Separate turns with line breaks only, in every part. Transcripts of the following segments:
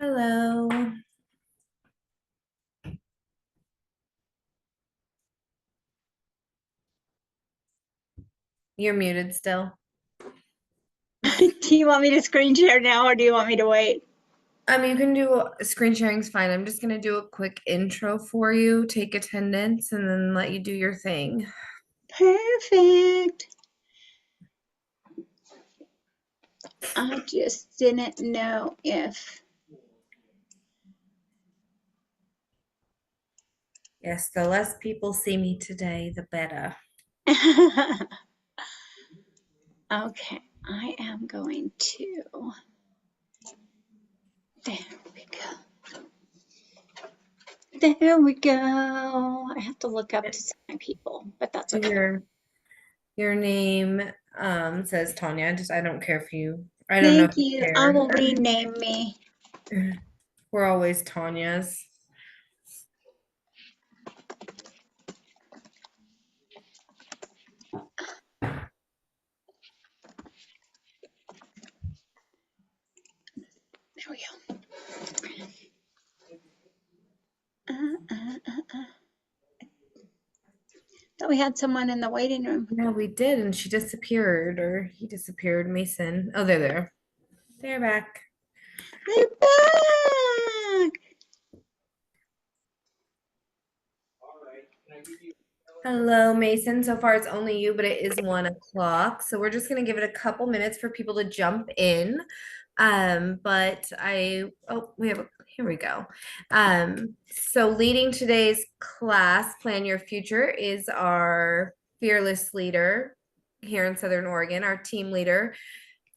Hello. You're muted still.
Do you want me to screen share now or do you want me to wait?
You can do screen sharing's fine. I'm just gonna do a quick intro for you, take attendance, and then let you do your thing.
Perfect. I just didn't know if.
Yes, the less people see me today, the better.
Okay, I am going to. There we go. There we go. I have to look up to see my people, but that's okay.
Your name says Tanya. I don't care if you I don't know if
Thank
you
you. I
care.
will rename me.
We're always Tanya's.
There we go. Thought we had someone in the waiting room.
No, we did, and she disappeared, or he disappeared, Mason. Oh, they're there. They're back.
They're back.
Hello, Mason. So far it's only you, but it is 1 o'clock. So we're just gonna give it a couple minutes for people to jump in. Here we go. So leading today's class, Plan Your Future, is our fearless leader here in Southern Oregon, our team leader,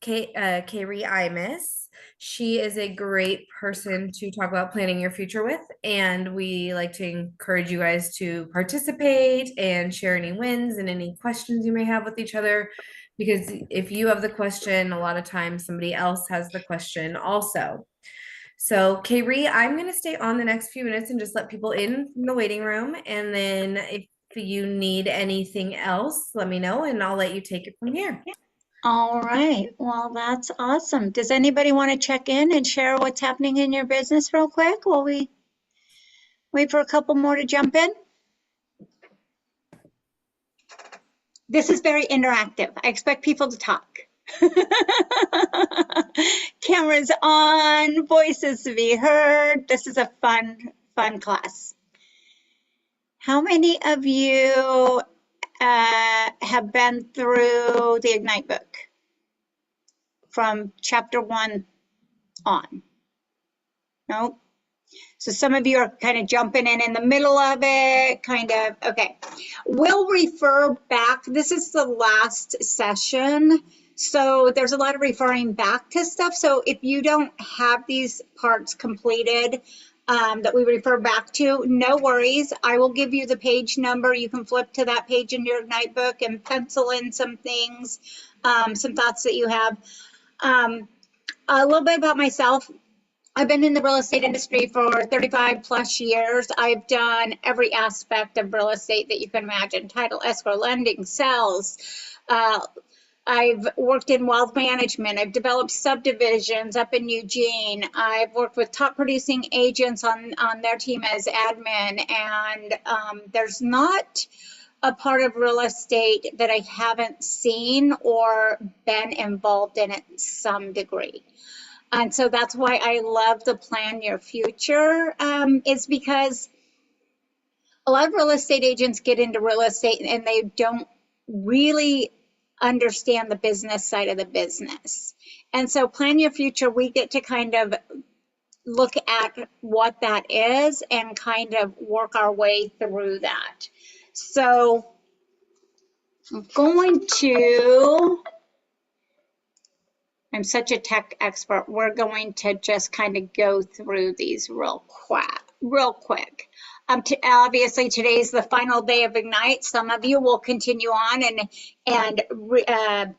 Kari Imus. She is a great person to talk about planning your future with, and we like to encourage you guys to participate and share any wins and any questions you may have with each other. Because if you have the question, a lot of times somebody else has the question also. So, Kari, I'm going to stay on the next few minutes and just let people in from the waiting room. And then if you need anything else, let me know and I'll let you take it from here.
All right. Well, that's awesome. Does anybody want to check in and share what's happening in your business real quick while we wait for a couple more to jump in? This is very interactive. I expect people to talk. Cameras on, voices to be heard. This is a fun class. How many of you have been through the Ignite book from chapter 1 on? No? So some of you are kind of jumping in the middle of it, kind of, okay. We'll refer back. This is the last session. So there's a lot of referring back to stuff. So if you don't have these parts completed that we refer back to, no worries. I will give you the page number. You can flip to that page in your Ignite book and pencil in some things, some thoughts that you have. A little bit about myself. I've been in the real estate industry for 35 plus years. I've done every aspect of real estate that you can imagine: title, escrow, lending, sales. I've worked in wealth management. I've developed subdivisions up in Eugene. I've worked with top producing agents on their team as admin. And there's not a part of real estate that I haven't seen or been involved in at some degree. And so that's why I love the Plan Your Future, is because a lot of real estate agents get into real estate and they don't really understand the business side of the business. And so Plan Your Future, we get to kind of look at what that is and kind of work our way through that. So I'm such a tech expert. We're going to just kind of go through these real quick. Obviously, today's the final day of Ignite. Some of you will continue on and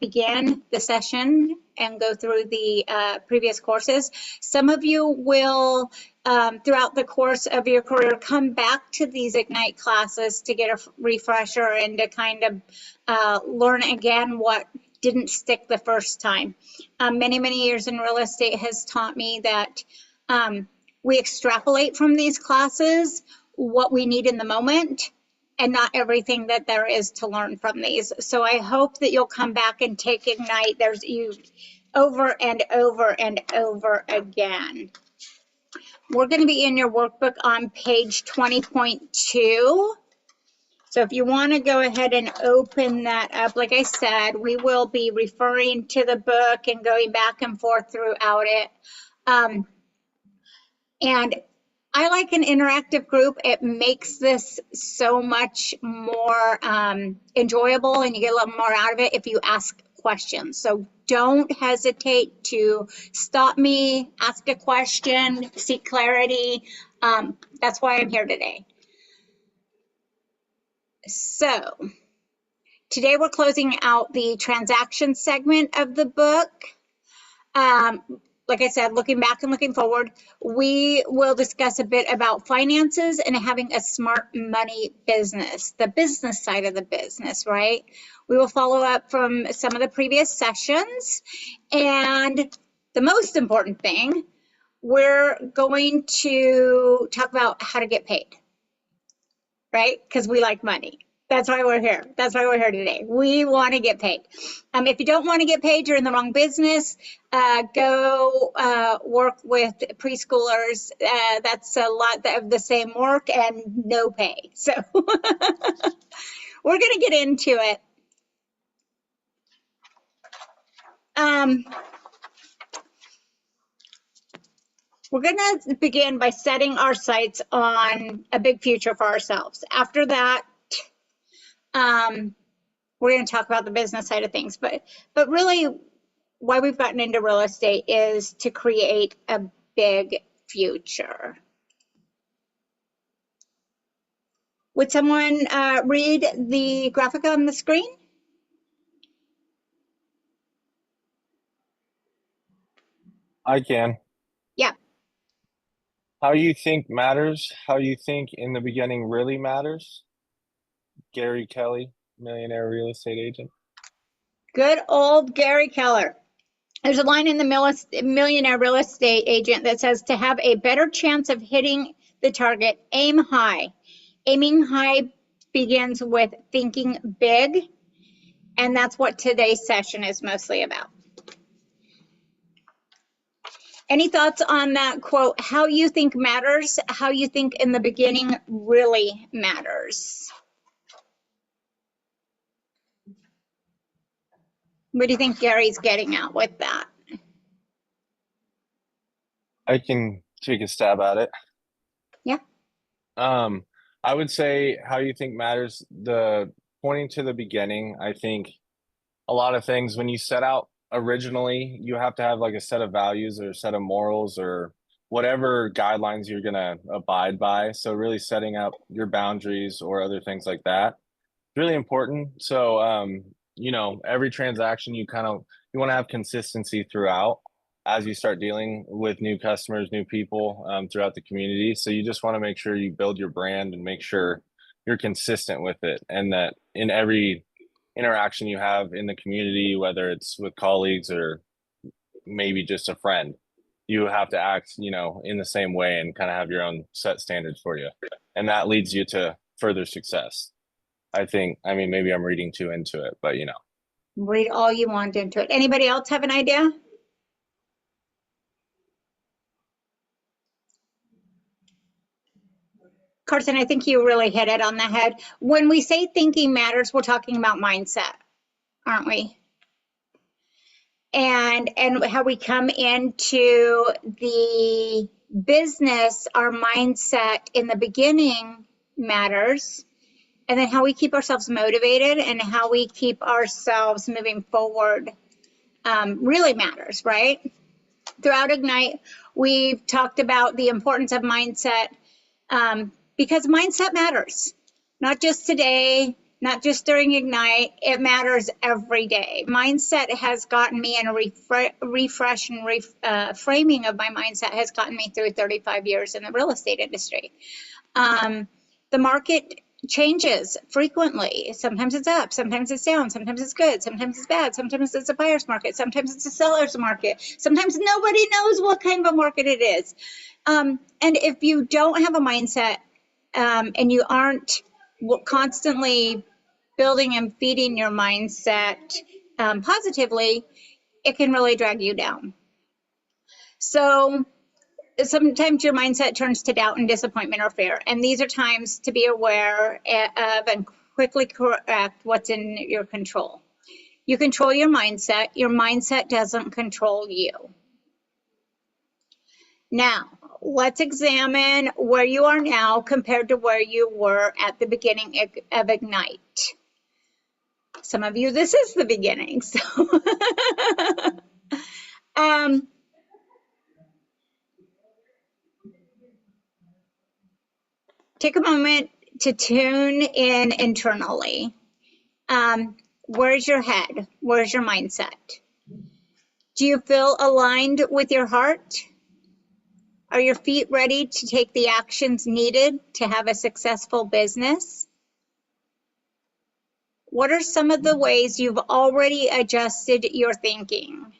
begin the session and go through the previous courses. Some of you will, throughout the course of your career, come back to these Ignite classes to get a refresher and to kind of learn again what didn't stick the first time. Many years in real estate has taught me that we extrapolate from these classes what we need in the moment and not everything that there is to learn from these. So I hope that you'll come back and take Ignite. There's you over and over and over again. We're going to be in your workbook on page 20.2. So if you want to go ahead and open that up, like I said, we will be referring to the book and going back and forth throughout it. And I like an interactive group. It makes this so much more enjoyable, and you get a little more out of it if you ask questions. So don't hesitate to stop me, ask a question, seek clarity. That's why I'm here today. So today we're closing out the transaction segment of the book. Like I said, looking back and looking forward, we will discuss a bit about finances and having a smart money business, the business side of the business, right? We will follow up from some of the previous sessions. And the most important thing, we're going to talk about how to get paid, right? Because we like money. That's why we're here. That's why we're here today. We want to get paid. If you don't want to get paid, you're in the wrong business. Go work with preschoolers. That's a lot of the same work and no pay. So we're going to get into it. We're going to begin by setting our sights on a big future for ourselves. After that, we're going to talk about the business side of things, but really why we've gotten into real estate is to create a big future. Would someone read the graphic on the screen?
I can.
Yeah.
How you think matters. How you think in the beginning really matters. Gary Kelly, millionaire real estate agent.
Good old Gary Keller. There's a line in the Millionaire Real Estate Agent that says, to have a better chance of hitting the target, aim high. Aiming high begins with thinking big, and that's what today's session is mostly about. Any thoughts on that quote? How you think matters. How you think in the beginning really matters. What do you think Gary's getting at with that?
I can take a stab at it.
Yeah.
I would say how you think matters. The pointing to the beginning, I think a lot of things when you set out originally, you have to have like a set of values or a set of morals or whatever guidelines you're going to abide by. So really setting up your boundaries or other things like that. Really important. So, you know, every transaction you want to have consistency throughout as you start dealing with new customers, new people throughout the community. So you just want to make sure you build your brand and make sure you're consistent with it, and that in every interaction you have in the community, whether it's with colleagues or maybe just a friend, you have to act, you know, in the same way and kind of have your own set standards for you. And that leads you to further success. I mean, maybe I'm reading too into it, but you know.
Read all you want into it. Anybody else have an idea? Carson, I think you really hit it on the head. When we say thinking matters, we're talking about mindset, aren't we? and how we come into the business, our mindset in the beginning matters, and then how we keep ourselves motivated and how we keep ourselves moving forward really matters, right? Throughout Ignite, we've talked about the importance of mindset, because mindset matters, not just today, not just during Ignite, it matters every day. Mindset has gotten me, and a refresh and framing of my mindset has gotten me through 35 years in the real estate industry. The market changes frequently. Sometimes it's up, sometimes it's down, sometimes it's good, sometimes it's bad, sometimes it's a buyer's market, sometimes it's a seller's market, sometimes nobody knows what kind of a market it is. And if you don't have a mindset and you aren't constantly building and feeding your mindset positively, it can really drag you down. So sometimes your mindset turns to doubt and disappointment or fear. And these are times to be aware of and quickly correct what's in your control. You control your mindset. Your mindset doesn't control you. Now, let's examine where you are now compared to where you were at the beginning of Ignite. Some of you, this is the beginning. So take a moment to tune in internally. Where's your head? Where's your mindset? Do you feel aligned with your heart? Are your feet ready to take the actions needed to have a successful business? What are some of the ways you've already adjusted your thinking?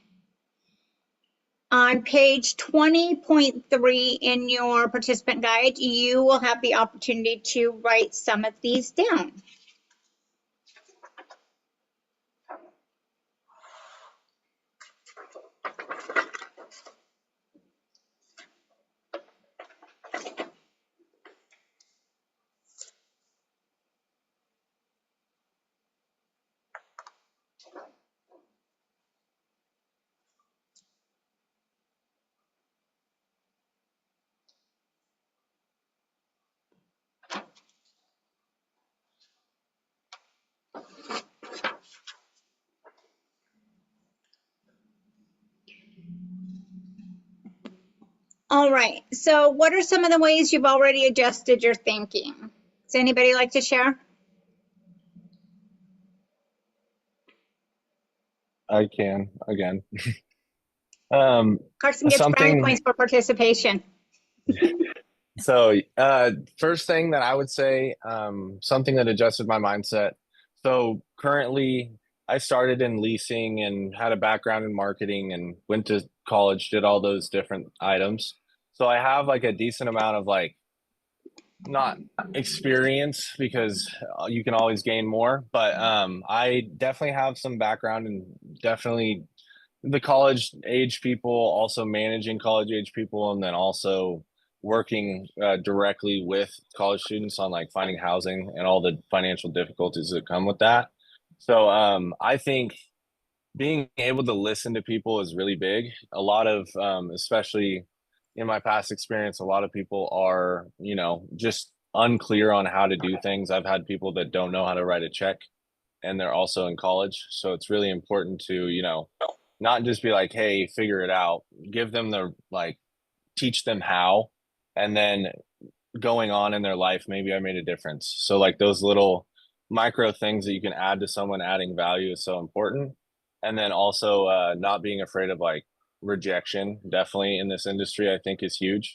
On page 20.3 in your participant guide, you will have the opportunity to write some of these down. All right, so what are some of the ways you've already adjusted your thinking? Does anybody like to share?
I can again.
Carson gets brownie
Something.
points for participation.
So, first thing that I would say, something that adjusted my mindset. So currently, I started in leasing and had a background in marketing and went to college, did all those different items. So I have like a decent amount of like not experience because you can always gain more, but I definitely have some background and definitely the college age people, also managing college age people, and then also working directly with college students on like finding housing and all the financial difficulties that come with that. So I think being able to listen to people is really big. A lot of especially in my past experience, a lot of people are, just unclear on how to do things. I've had people that don't know how to write a check and they're also in college. So it's really important to, not just be like, hey, figure it out. Give them the like, teach them how, and then going on in their life, maybe I made a difference. So like those little micro things that you can add to someone adding value is so important. And then also not being afraid of like rejection, definitely in this industry, I think is huge.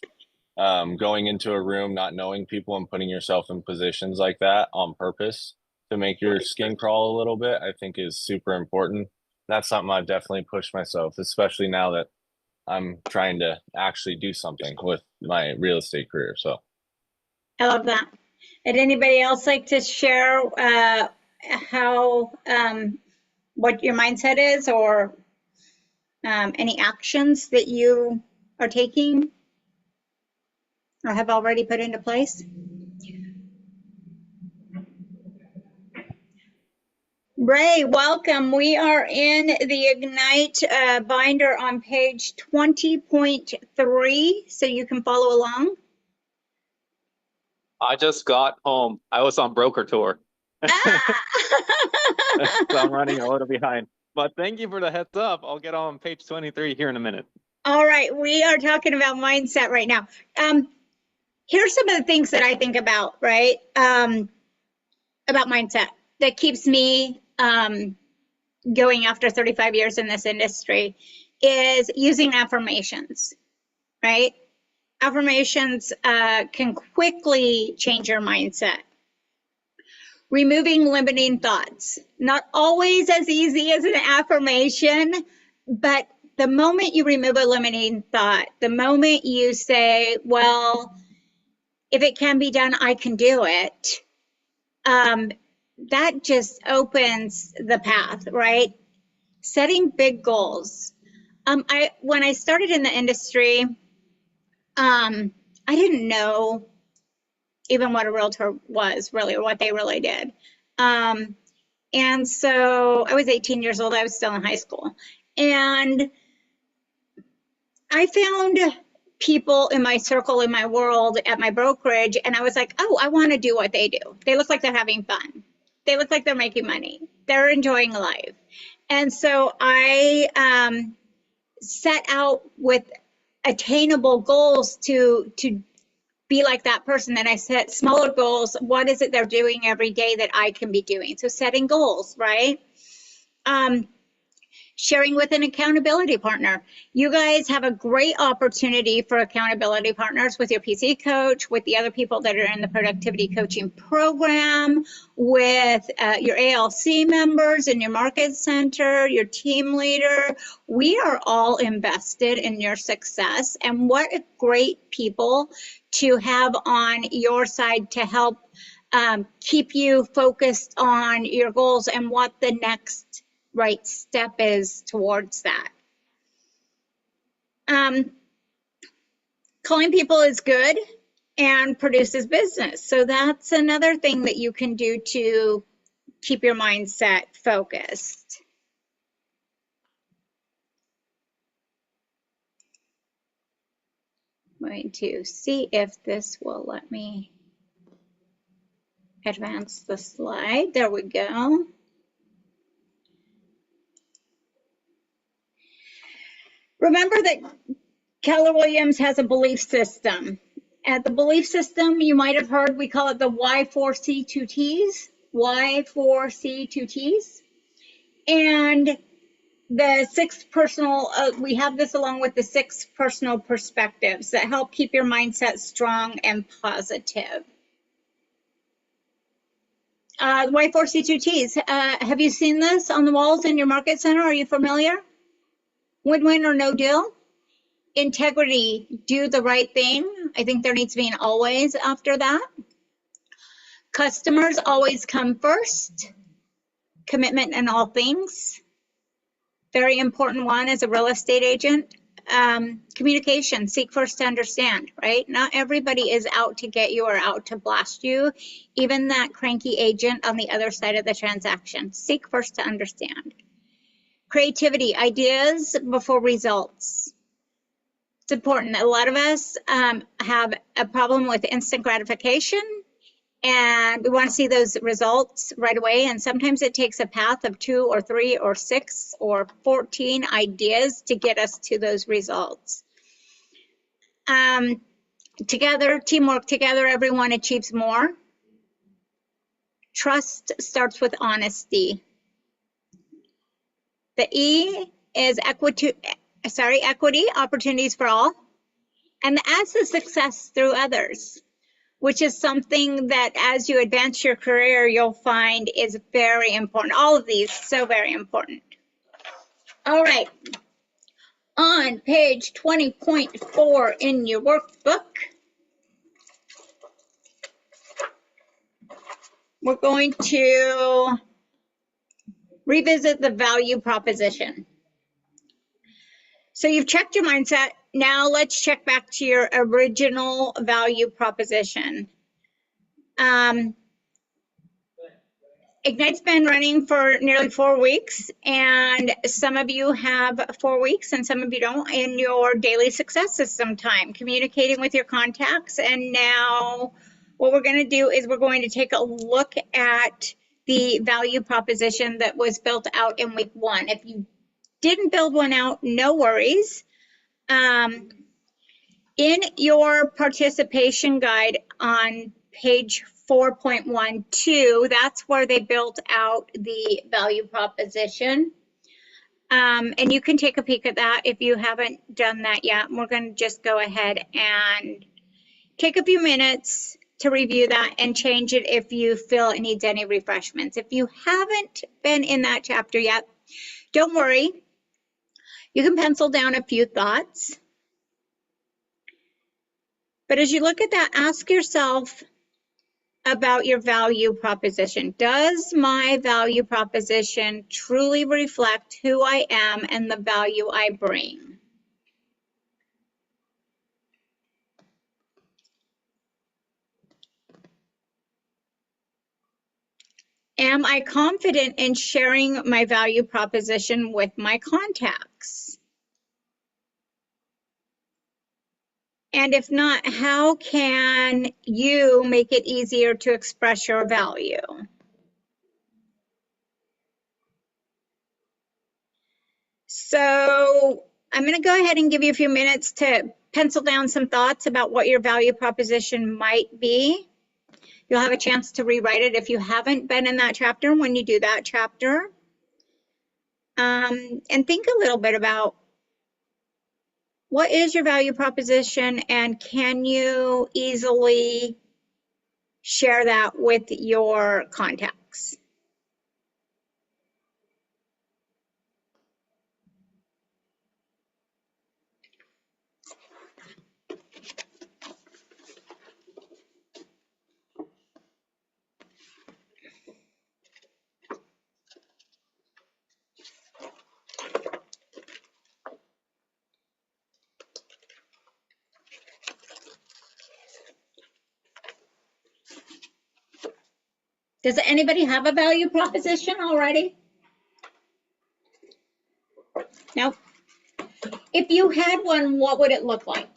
Going into a room, not knowing people and putting yourself in positions like that on purpose to make your skin crawl a little bit, I think is super important. That's something I've definitely pushed myself, especially now that I'm trying to actually do something with my real estate career. So
I love that. Would anybody else like to share how what your mindset is, or any actions that you are taking or have already put into place? Ray, welcome. We are in the Ignite binder on page 20.3, so you can follow along.
I just got home. I was on broker tour.
Ah!
So I'm running a little behind. But thank you for the heads up. I'll get on page 23 here in a minute.
All right, we are talking about mindset right now. Here's some of the things that I think about, right? About mindset that keeps me going after 35 years in this industry is using affirmations, right? Affirmations can quickly change your mindset. Removing limiting thoughts, not always as easy as an affirmation, but the moment you remove a limiting thought, the moment you say, well, if it can be done, I can do it, that just opens the path, right? Setting big goals. When I started in the industry, I didn't know even what a realtor was really, or what they really did. And so I was 18 years old. I was still in high school. And I found people in my circle, in my world, at my brokerage, and I was like, oh, I want to do what they do. They look like they're having fun. They look like they're making money. They're enjoying life. And so I set out with attainable goals to be like that person. Then I set smaller goals. What is it they're doing every day that I can be doing? So setting goals, right? Sharing with an accountability partner. You guys have a great opportunity for accountability partners with your PC coach, with the other people that are in the productivity coaching program, with your ALC members in your market center, your team leader. We are all invested in your success, and what a great people to have on your side to help keep you focused on your goals and what the next right step is towards that. Calling people is good and produces business. So that's another thing that you can do to keep your mindset focused. I'm going to see if this will let me advance the slide. There we go. Remember that Keller Williams has a belief system. At the belief system, you might have heard, we call it the Y4C2Ts. Y4C2Ts. And the 6 personal, we have this along with the 6 personal perspectives that help keep your mindset strong and positive. Y4C2Ts, have you seen this on the walls in your market center? Are you familiar? Win-win or no deal? Integrity, do the right thing. I think there needs to be an always after that. Customers always come first. Commitment in all things. Very important one as a real estate agent. Communication, seek first to understand, right? Not everybody is out to get you or out to blast you. Even that cranky agent on the other side of the transaction. Seek first to understand. Creativity, ideas before results. It's important. A lot of us have a problem with instant gratification, and we want to see those results right away. And sometimes it takes a path of 2 or 3 or 6 or 14 ideas to get us to those results. Together, teamwork, together, everyone achieves more. Trust starts with honesty. The E is equity, opportunities for all. And the S is success through others, which is something that as you advance your career, you'll find is very important. All of these, so very important. All right, on page 20.4 in your workbook, we're going to revisit the value proposition. So you've checked your mindset. Now let's check back to your original value proposition. Ignite's been running for nearly 4 weeks, and some of you have 4 weeks and some of you don't in your daily success system time, communicating with your contacts. And now what we're going to do is we're going to take a look at the value proposition that was built out in week 1. If you didn't build one out, no worries. In your participation guide on page 4.12, that's where they built out the value proposition. And you can take a peek at that if you haven't done that yet. We're going to just go ahead and take a few minutes to review that and change it if you feel it needs any refreshments. If you haven't been in that chapter yet, don't worry. You can pencil down a few thoughts. But as you look at that, ask yourself about your value proposition. Does my value proposition truly reflect who I am and the value I bring? Am I confident in sharing my value proposition with my contacts? And if not, how can you make it easier to express your value? So I'm going to go ahead and give you a few minutes to pencil down some thoughts about what your value proposition might be. You'll have a chance to rewrite it if you haven't been in that chapter when you do that chapter. And think a little bit about what is your value proposition and can you easily share that with your contacts? Does anybody have a value proposition already? Nope. If you had one, what would it look like?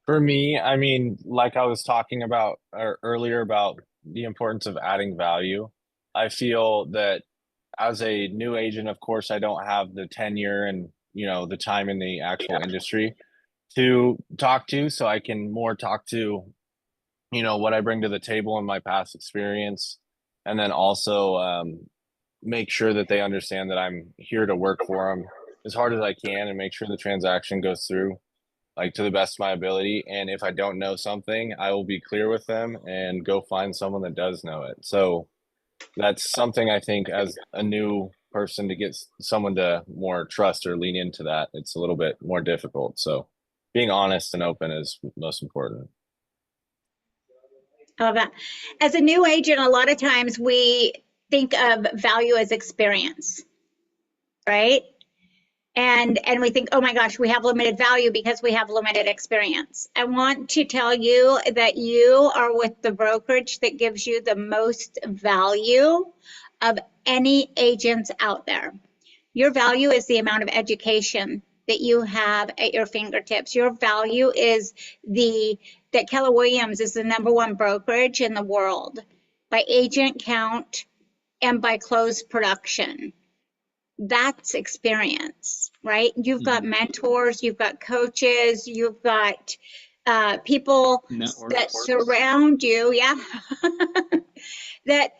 For me, I mean, like I was talking about earlier about the importance of adding value. I feel that as a new agent, of course, I don't have the tenure and, the time in the actual industry to talk to, so I can more talk to, what I bring to the table in my past experience, and then also make sure that they understand that I'm here to work for them as hard as I can and make sure the transaction goes through like to the best of my ability. And if I don't know something, I will be clear with them and go find someone that does know it. So that's something I think as a new person to get someone to more trust or lean into that, it's a little bit more difficult. So being honest and open is most important.
I love that. As a new agent, a lot of times we think of value as experience, right? And we think, oh my gosh, we have limited value because we have limited experience. I want to tell you that you are with the brokerage that gives you the most value of any agents out there. Your value is the amount of education that you have at your fingertips. Your value is that Keller Williams is the #1 brokerage in the world by agent count and by closed production. That's experience, right? You've got mentors, you've got coaches, you've got people that surround you, yeah. That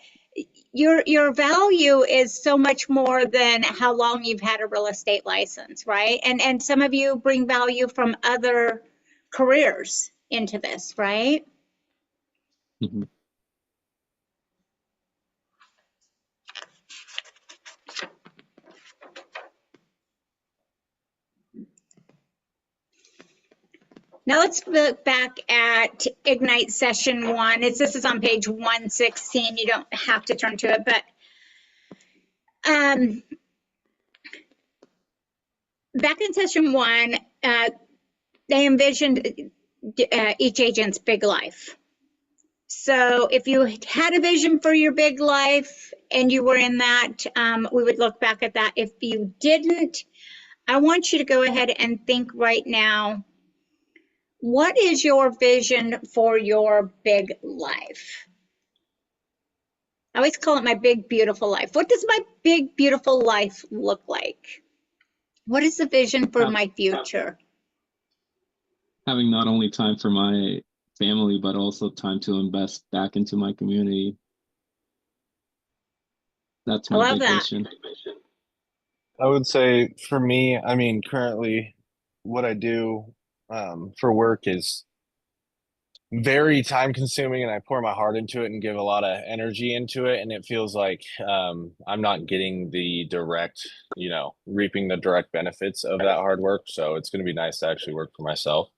your value is so much more than how long you've had a real estate license, right? And some of you bring value from other careers into this, right?
Mm-hmm.
Now let's look back at Ignite session 1. This is on page 116. You don't have to turn to it, but back in session 1, they envisioned each agent's big life. So if you had a vision for your big life and you were in that, we would look back at that. If you didn't, I want you to go ahead and think right now, what is your vision for your big life? I always call it my big, beautiful life. What does my big, beautiful life look like? What is the vision for my future?
Having not only time for my family, but also time to invest back into my community. That's
I
my
love
big
that.
vision.
I would say for me, I mean, currently what I do for work is very time consuming, and I pour my heart into it and give a lot of energy into it. And it feels like I'm not getting the direct, reaping the direct benefits of that hard work. So it's going to be nice to actually work for myself.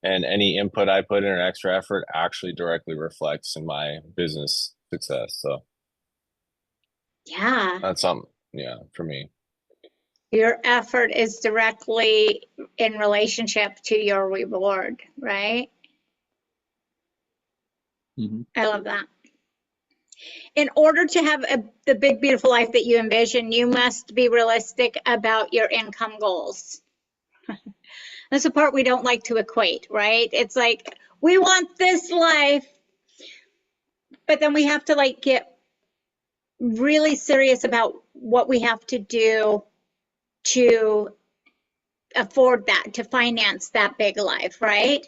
And any input I put in or extra effort actually directly reflects in my business success. So
Yeah,
that's something, yeah, for me.
your effort is directly in relationship to your reward, right?
Mhm.
I love that. In order to have the big, beautiful life that you envision, you must be realistic about your income goals. That's the part we don't like to equate, right? It's like, we want this life, but then we have to like get really serious about what we have to do to afford that, to finance that big life, right?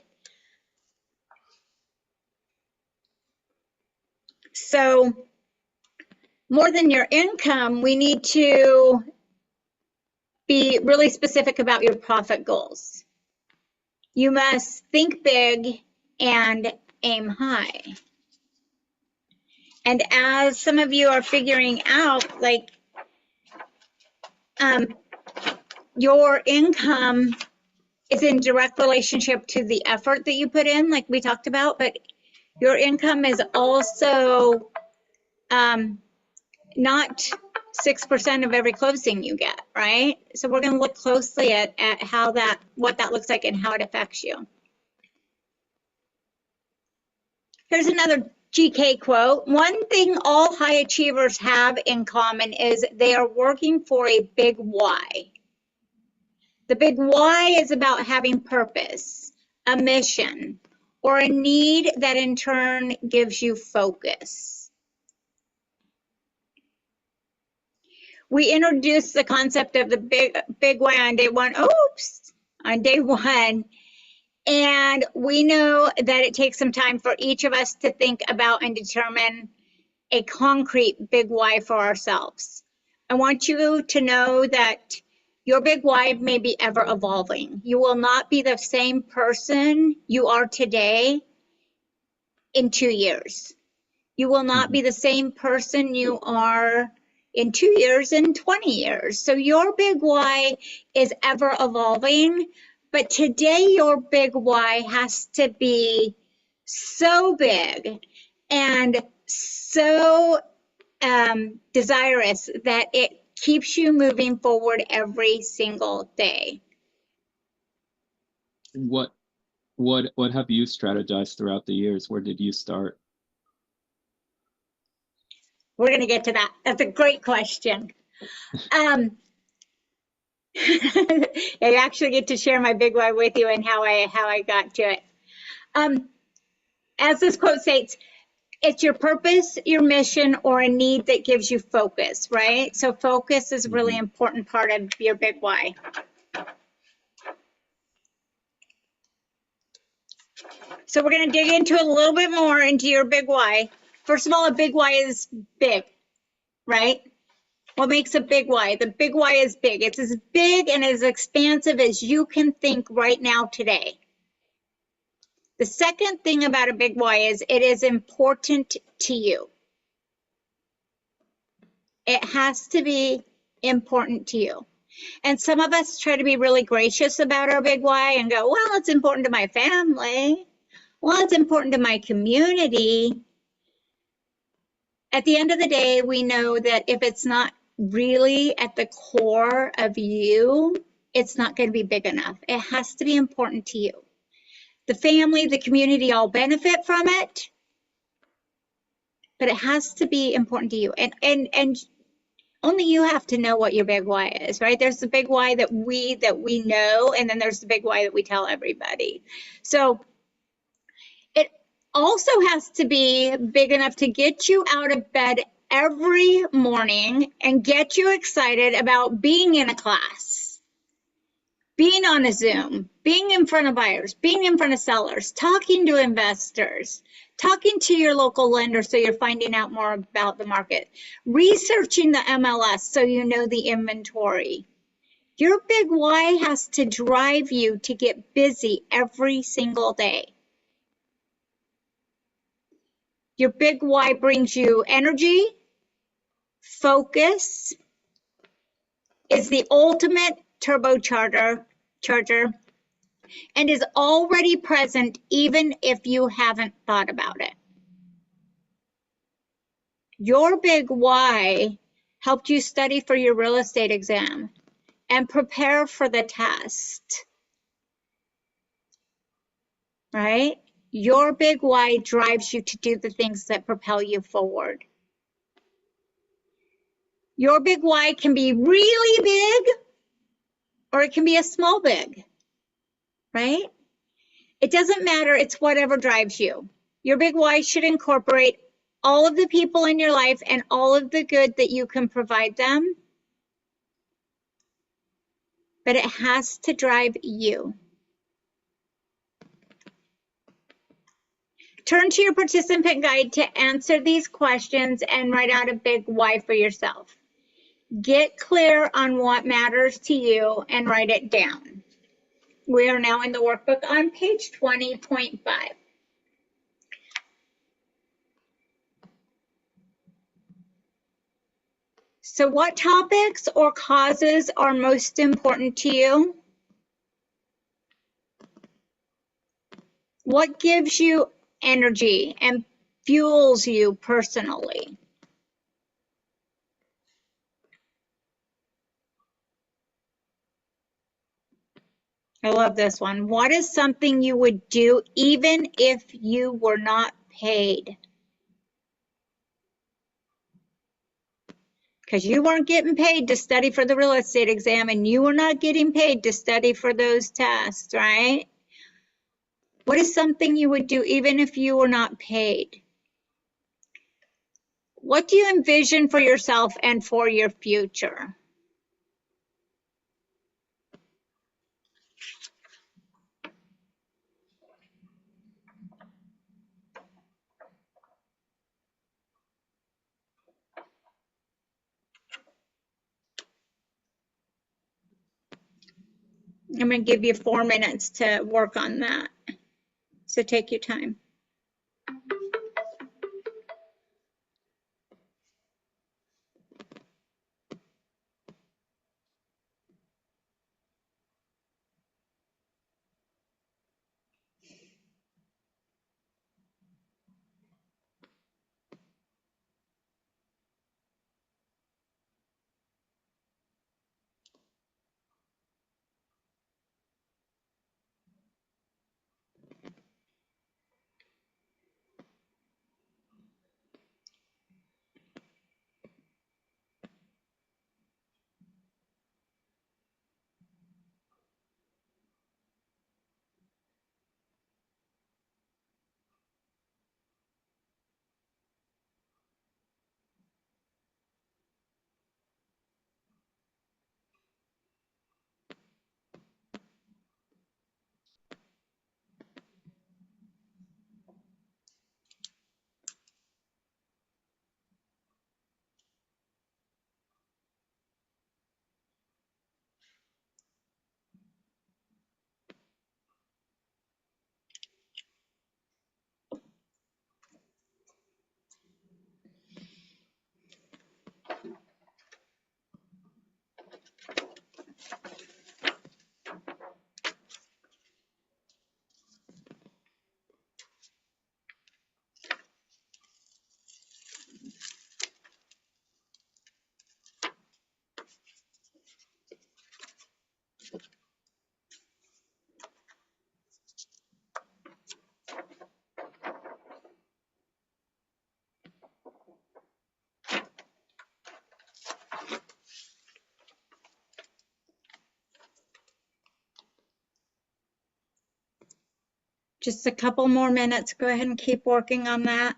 So more than your income, we need to be really specific about your profit goals. You must think big and aim high. And as some of you are figuring out, like, your income is in direct relationship to the effort that you put in, like we talked about, but your income is also not 6% of every closing you get, right? So we're going to look closely at how that, what that looks like and how it affects you. Here's another GK quote. One thing all high achievers have in common is they are working for a big why. The big why is about having purpose, a mission, or a need that in turn gives you focus. We introduced the concept of the big why on day one. Oops, on day one. And we know that it takes some time for each of us to think about and determine a concrete big why for ourselves. I want you to know that your big why may be ever evolving. You will not be the same person you are today in 2 years. You will not be the same person you are in 2 years and 20 years. So your big why is ever evolving, but today your big why has to be so big and so desirous that it keeps you moving forward every single day.
What have you strategized throughout the years? Where did you start?
We're going to get to that. That's a great question. I actually get to share my big why with you and how I got to it. As this quote states, it's your purpose, your mission, or a need that gives you focus, right? So focus is a really important part of your big why. So we're going to dig into a little bit more into your big why. First of all, a big why is big, right? What makes a big why? The big why is big. It's as big and as expansive as you can think right now today. The second thing about a big why is it is important to you. It has to be important to you. And some of us try to be really gracious about our big why and go, well, it's important to my family. Well, it's important to my community. At the end of the day, we know that if it's not really at the core of you, it's not going to be big enough. It has to be important to you. The family, the community all benefit from it. But it has to be important to you. And only you have to know what your big why is, right? There's the big why that we know, and then there's the big why that we tell everybody. So it also has to be big enough to get you out of bed every morning and get you excited about being in a class, being on a Zoom, being in front of buyers, being in front of sellers, talking to investors, talking to your local lender so you're finding out more about the market, researching the MLS so you know the inventory. Your big why has to drive you to get busy every single day. Your big why brings you energy, focus, is the ultimate turbocharger, and is already present even if you haven't thought about it. Your big why helped you study for your real estate exam and prepare for the test, right? Your big why drives you to do the things that propel you forward. Your big why can be really big or it can be a small big, right? It doesn't matter, it's whatever drives you. Your big why should incorporate all of the people in your life and all of the good that you can provide them, but it has to drive you. Turn to your participant guide to answer these questions and write out a big why for yourself. Get clear on what matters to you and write it down. We are now in the workbook on page 20.5. So what topics or causes are most important to you? What gives you energy and fuels you personally? I love this one. What is something you would do even if you were not paid? Because you weren't getting paid to study for the real estate exam and you were not getting paid to study for those tests, right? What is something you would do even if you were not paid? What do you envision for yourself and for your future? I'm going to give you 4 minutes to work on that. So take your time. Just a couple more minutes. Go ahead and keep working on that.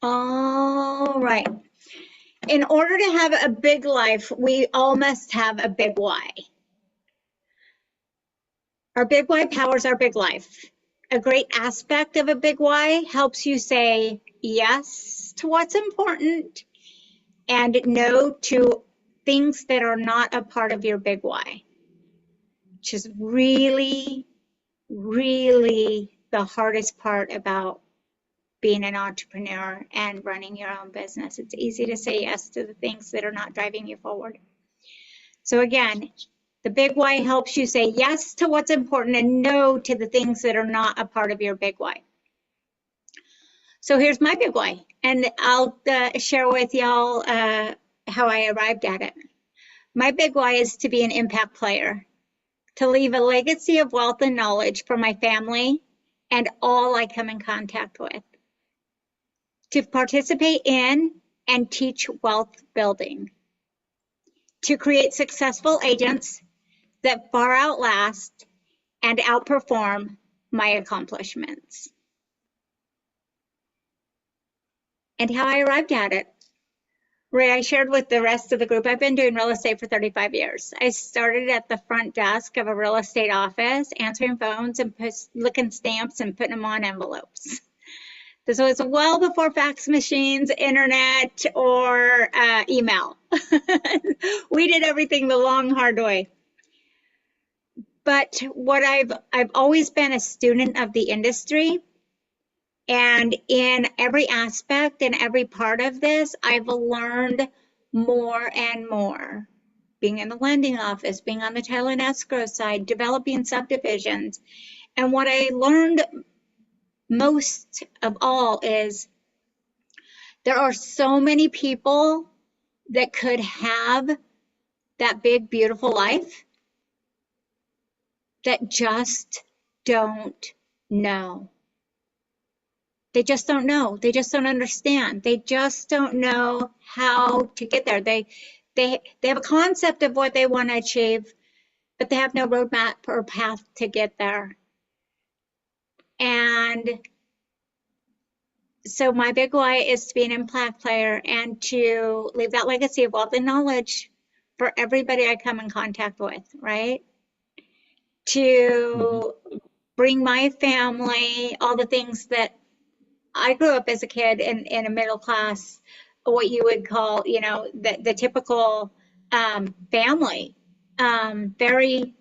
All right. In order to have a big life, we all must have a big why. Our big why powers our big life. A great aspect of a big why helps you say yes to what's important and no to things that are not a part of your big why, which is really, really the hardest part about being an entrepreneur and running your own business. It's easy to say yes to the things that are not driving you forward. So again, the big why helps you say yes to what's important and no to the things that are not a part of your big why. So here's my big why, and I'll share with y'all how I arrived at it. My big why is to be an impact player, to leave a legacy of wealth and knowledge for my family and all I come in contact with, to participate in and teach wealth building, to create successful agents that far outlast and outperform my accomplishments. And how I arrived at it. Ray, I shared with the rest of the group, I've been doing real estate for 35 years. I started at the front desk of a real estate office, answering phones and looking stamps and putting them on envelopes. This was well before fax machines, internet, or email. We did everything the long, hard way. But what I've always been a student of the industry. And in every aspect and every part of this, I've learned more and more. Being in the lending office, being on the title and escrow side, developing subdivisions. And what I learned most of all is there are so many people that could have that big, beautiful life that just don't know. They just don't know. They just don't understand. They just don't know how to get there. They have a concept of what they want to achieve, but they have no roadmap or path to get there. And so my big why is to be an impact player and to leave that legacy of wealth and knowledge for everybody I come in contact with, right? To bring my family all the things that I grew up as a kid in a middle class, what you would call, you know, the typical family. Very,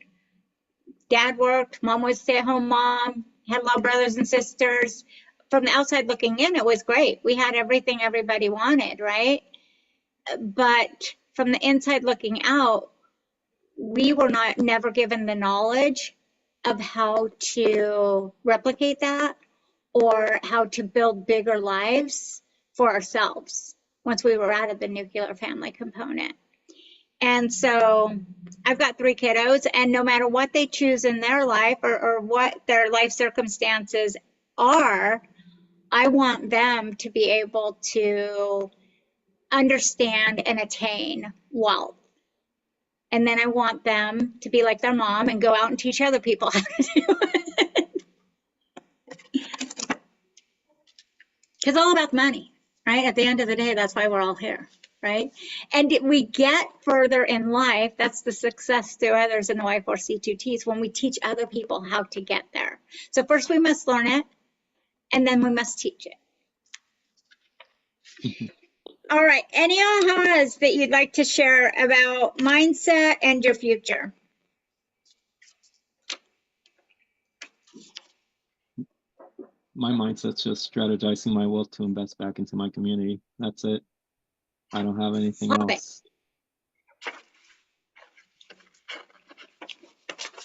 dad worked, mom was stay-at-home mom, had a lot of brothers and sisters. From the outside looking in, it was great. We had everything everybody wanted, right? But from the inside looking out, we were never given the knowledge of how to replicate that or how to build bigger lives for ourselves once we were out of the nuclear family component. And so I've got 3 kiddos, and no matter what they choose in their life or what their life circumstances are, I want them to be able to understand and attain wealth. And then I want them to be like their mom and go out and teach other people how to do it. Because all about money, right? At the end of the day, that's why we're all here, right? And we get further in life. That's the success to others in the Y4C2Ts when we teach other people how to get there. So first we must learn it, and then we must teach it. All right, any ahas that you'd like to share about mindset and your future?
My mindset's just strategizing my wealth to invest back into my community. That's it. I don't have anything
Love it.
else.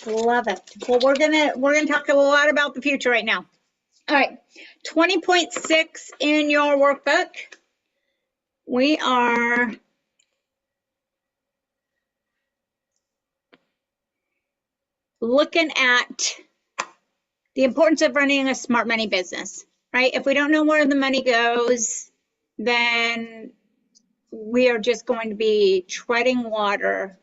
Love it. Well, we're gonna talk a lot about the future right now. All right, 20.6 in your workbook. We are looking at the importance of running a smart money business, right? If we don't know where the money goes, then we are just going to be treading water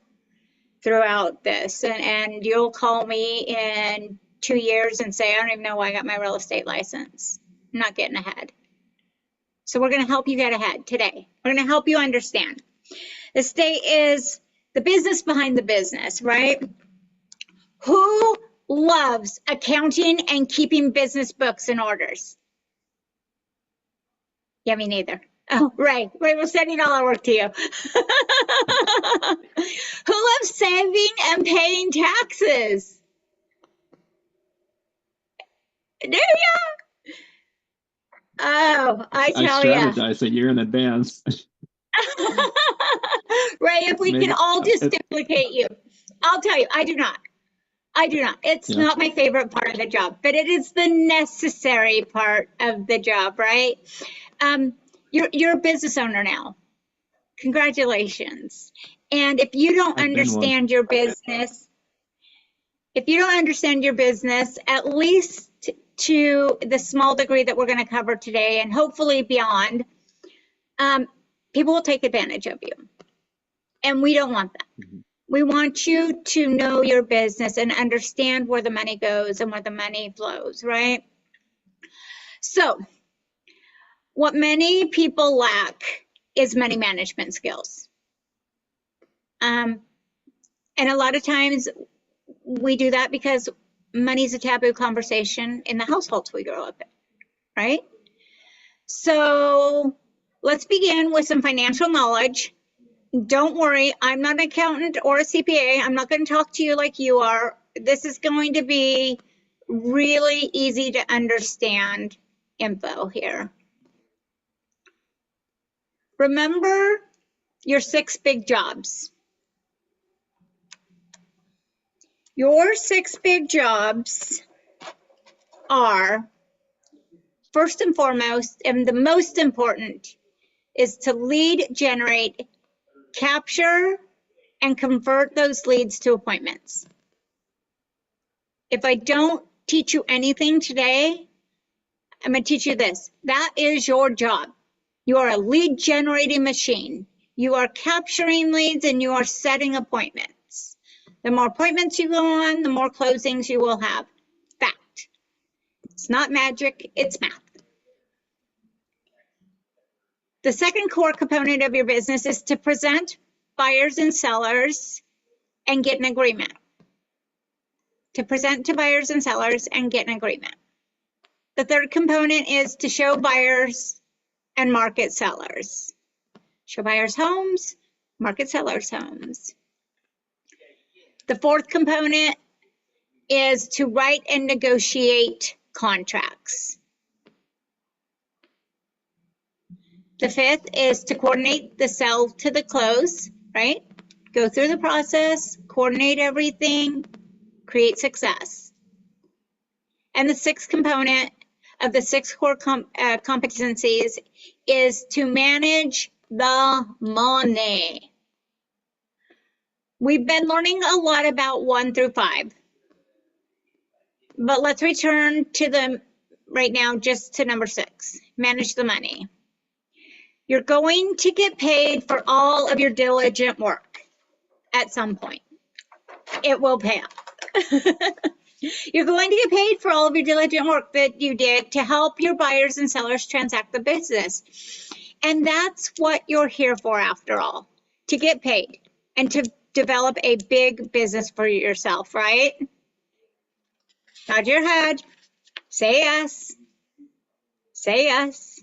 throughout this. And you'll call me in 2 years and say, I don't even know why I got my real estate license. I'm not getting ahead. So we're going to help you get ahead today. We're going to help you understand. The state is the business behind the business, right? Who loves accounting and keeping business books and orders? Yeah, me neither. Oh, right. We're sending all our work to you. Who loves saving and paying taxes? Do ya? Oh, I tell ya.
strategize a year in advance.
Right, if we can
Maybe-
all just duplicate you. I'll tell you, I do not. I do not. It's
Yeah.
not my favorite part of the job, but it is the necessary part of the job, right? You're a business owner now. Congratulations. And if you don't
I've been one.
understand your business, at least to the small degree that we're going to cover today and hopefully beyond, people will take advantage of you. And we don't want that.
Mhm.
We want you to know your business and understand where the money goes and where the money flows, right? So what many people lack is money management skills. And a lot of times we do that because money's a taboo conversation in the households we grow up in, right? So let's begin with some financial knowledge. Don't worry, I'm not an accountant or a CPA. I'm not going to talk to you like you are. This is going to be really easy to understand info here. Remember your 6 big jobs. Your 6 big jobs are, first and foremost, and the most important, is to lead generate, capture, and convert those leads to appointments. If I don't teach you anything today, I'm going to teach you this. That is your job. You are a lead generating machine. You are capturing leads and you are setting appointments. The more appointments you go on, the more closings you will have. Fact. It's not magic, it's math. The second core component of your business is to present buyers and sellers and get an agreement. To present to buyers and sellers and get an agreement. The third component is to show buyers and market sellers. Show buyers homes, market sellers homes. The fourth component is to write and negotiate contracts. The fifth is to coordinate the sell to the close, right? Go through the process, coordinate everything, create success. And the sixth component of the 6 core competencies is to manage the money. We've been learning a lot about 1 through 5, but let's return to them right now, just to number 6, manage the money. You're going to get paid for all of your diligent work. at some point. It will pay off. You're going to get paid for all of your diligent work that you did to help your buyers and sellers transact the business. And that's what you're here for, after all, to get paid and to develop a big business for yourself, right? Nod your head. Say yes. Say yes.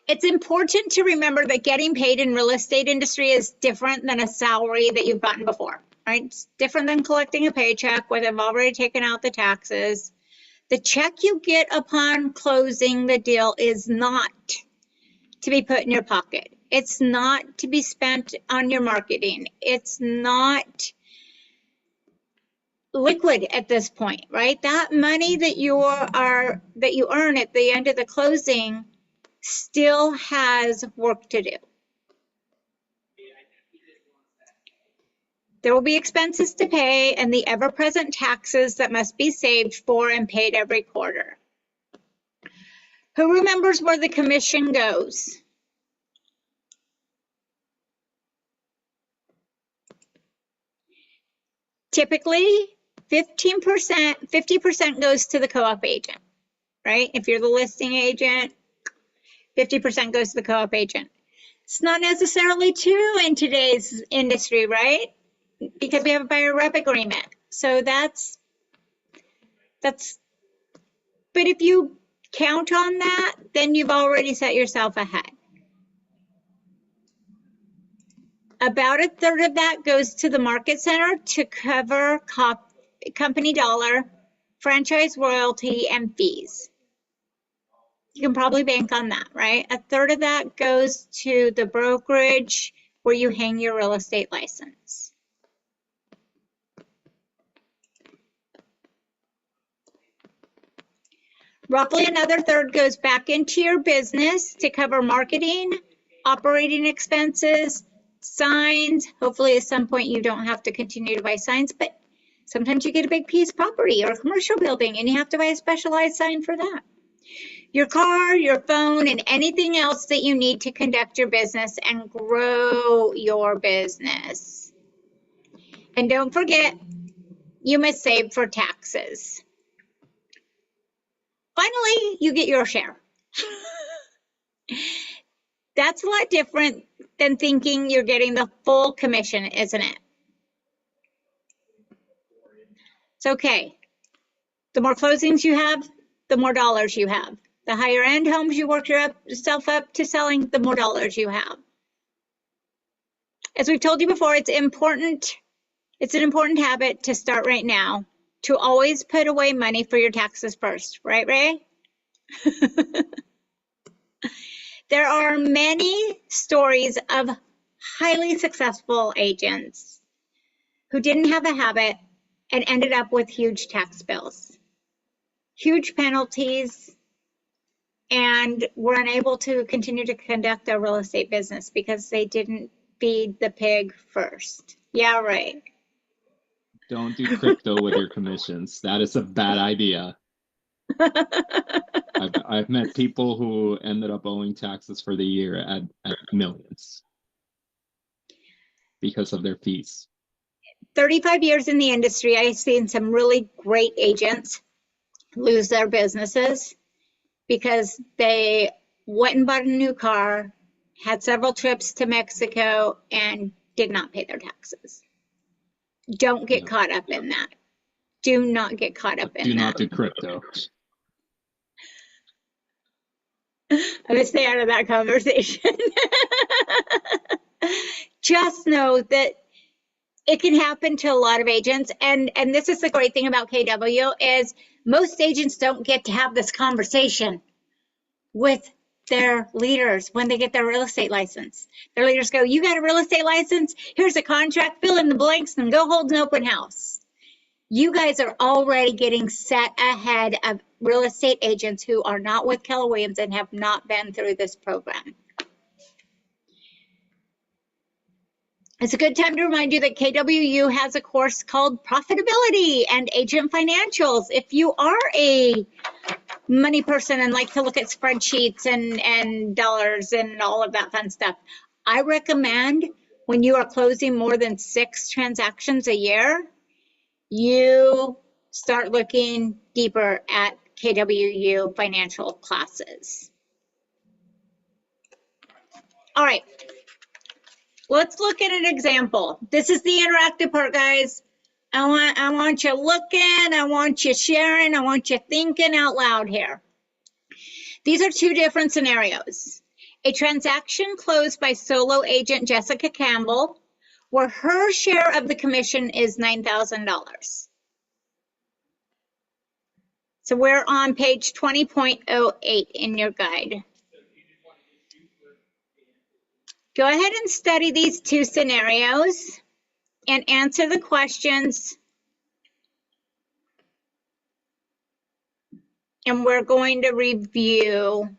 It's important to remember that getting paid in real estate industry is different than a salary that you've gotten before, right? It's different than collecting a paycheck where they've already taken out the taxes. The check you get upon closing the deal is not to be put in your pocket. It's not to be spent on your marketing. It's not liquid at this point, right? That money that you earn at the end of the closing still has work to do. There will be expenses to pay and the ever-present taxes that must be saved for and paid every quarter. Who remembers where the commission goes? Typically, 50% goes to the co-op agent, right? If you're the listing agent, 50% goes to the co-op agent. It's not necessarily true in today's industry, right? Because we have a buyer rep agreement. So that's, but if you count on that, then you've already set yourself ahead. About a third of that goes to the market center to cover company dollar, franchise royalty, and fees. You can probably bank on that, right? A third of that goes to the brokerage where you hang your real estate license. Roughly another third goes back into your business to cover marketing, operating expenses, signs. Hopefully at some point you don't have to continue to buy signs, but sometimes you get a big piece of property or a commercial building and you have to buy a specialized sign for that. Your car, your phone, and anything else that you need to conduct your business and grow your business. And don't forget, you must save for taxes. Finally, you get your share. That's a lot different than thinking you're getting the full commission, isn't it? It's okay. The more closings you have, the more dollars you have. The higher end homes you work yourself up to selling, the more dollars you have. As we've told you before, it's an important habit to start right now to always put away money for your taxes first, right, Ray? There are many stories of highly successful agents who didn't have a habit and ended up with huge tax bills, huge penalties, and were unable to continue to conduct their real estate business because they didn't feed the pig first. Yeah, right.
Don't do crypto with your commissions. That is a bad idea. I've met people who ended up owing taxes for the year at millions because of their fees. 35 years in the industry, I've seen some really great agents lose their businesses because they went and bought a new car, had several trips to Mexico, and did not pay their taxes. Don't get caught up in that. Do not get caught up in that. Do not do crypto.
I'm going to stay out of that conversation. Just know that it can happen to a lot of agents. And this is the great thing about KW is most agents don't get to have this conversation with their leaders when they get their real estate license. Their leaders go, you got a real estate license? Here's a contract, fill in the blanks and go hold an open house. You guys are already getting set ahead of real estate agents who are not with Keller Williams and have not been through this program. It's a good time to remind you that KWU has a course called Profitability and Agent Financials. If you are a money person and like to look at spreadsheets and dollars and all of that fun stuff, I recommend
when you are closing more than 6 transactions a year, you start looking deeper at KWU financial classes. All right, let's look at an example. This is the interactive part, guys. I want you looking, I want you sharing, I want you thinking out loud here. These are 2 different scenarios. A transaction closed by solo agent Jessica Campbell, where her share of the commission is $9,000. So we're on page 20.08 in your guide. Go ahead and study these 2 scenarios and answer the questions. And we're going to review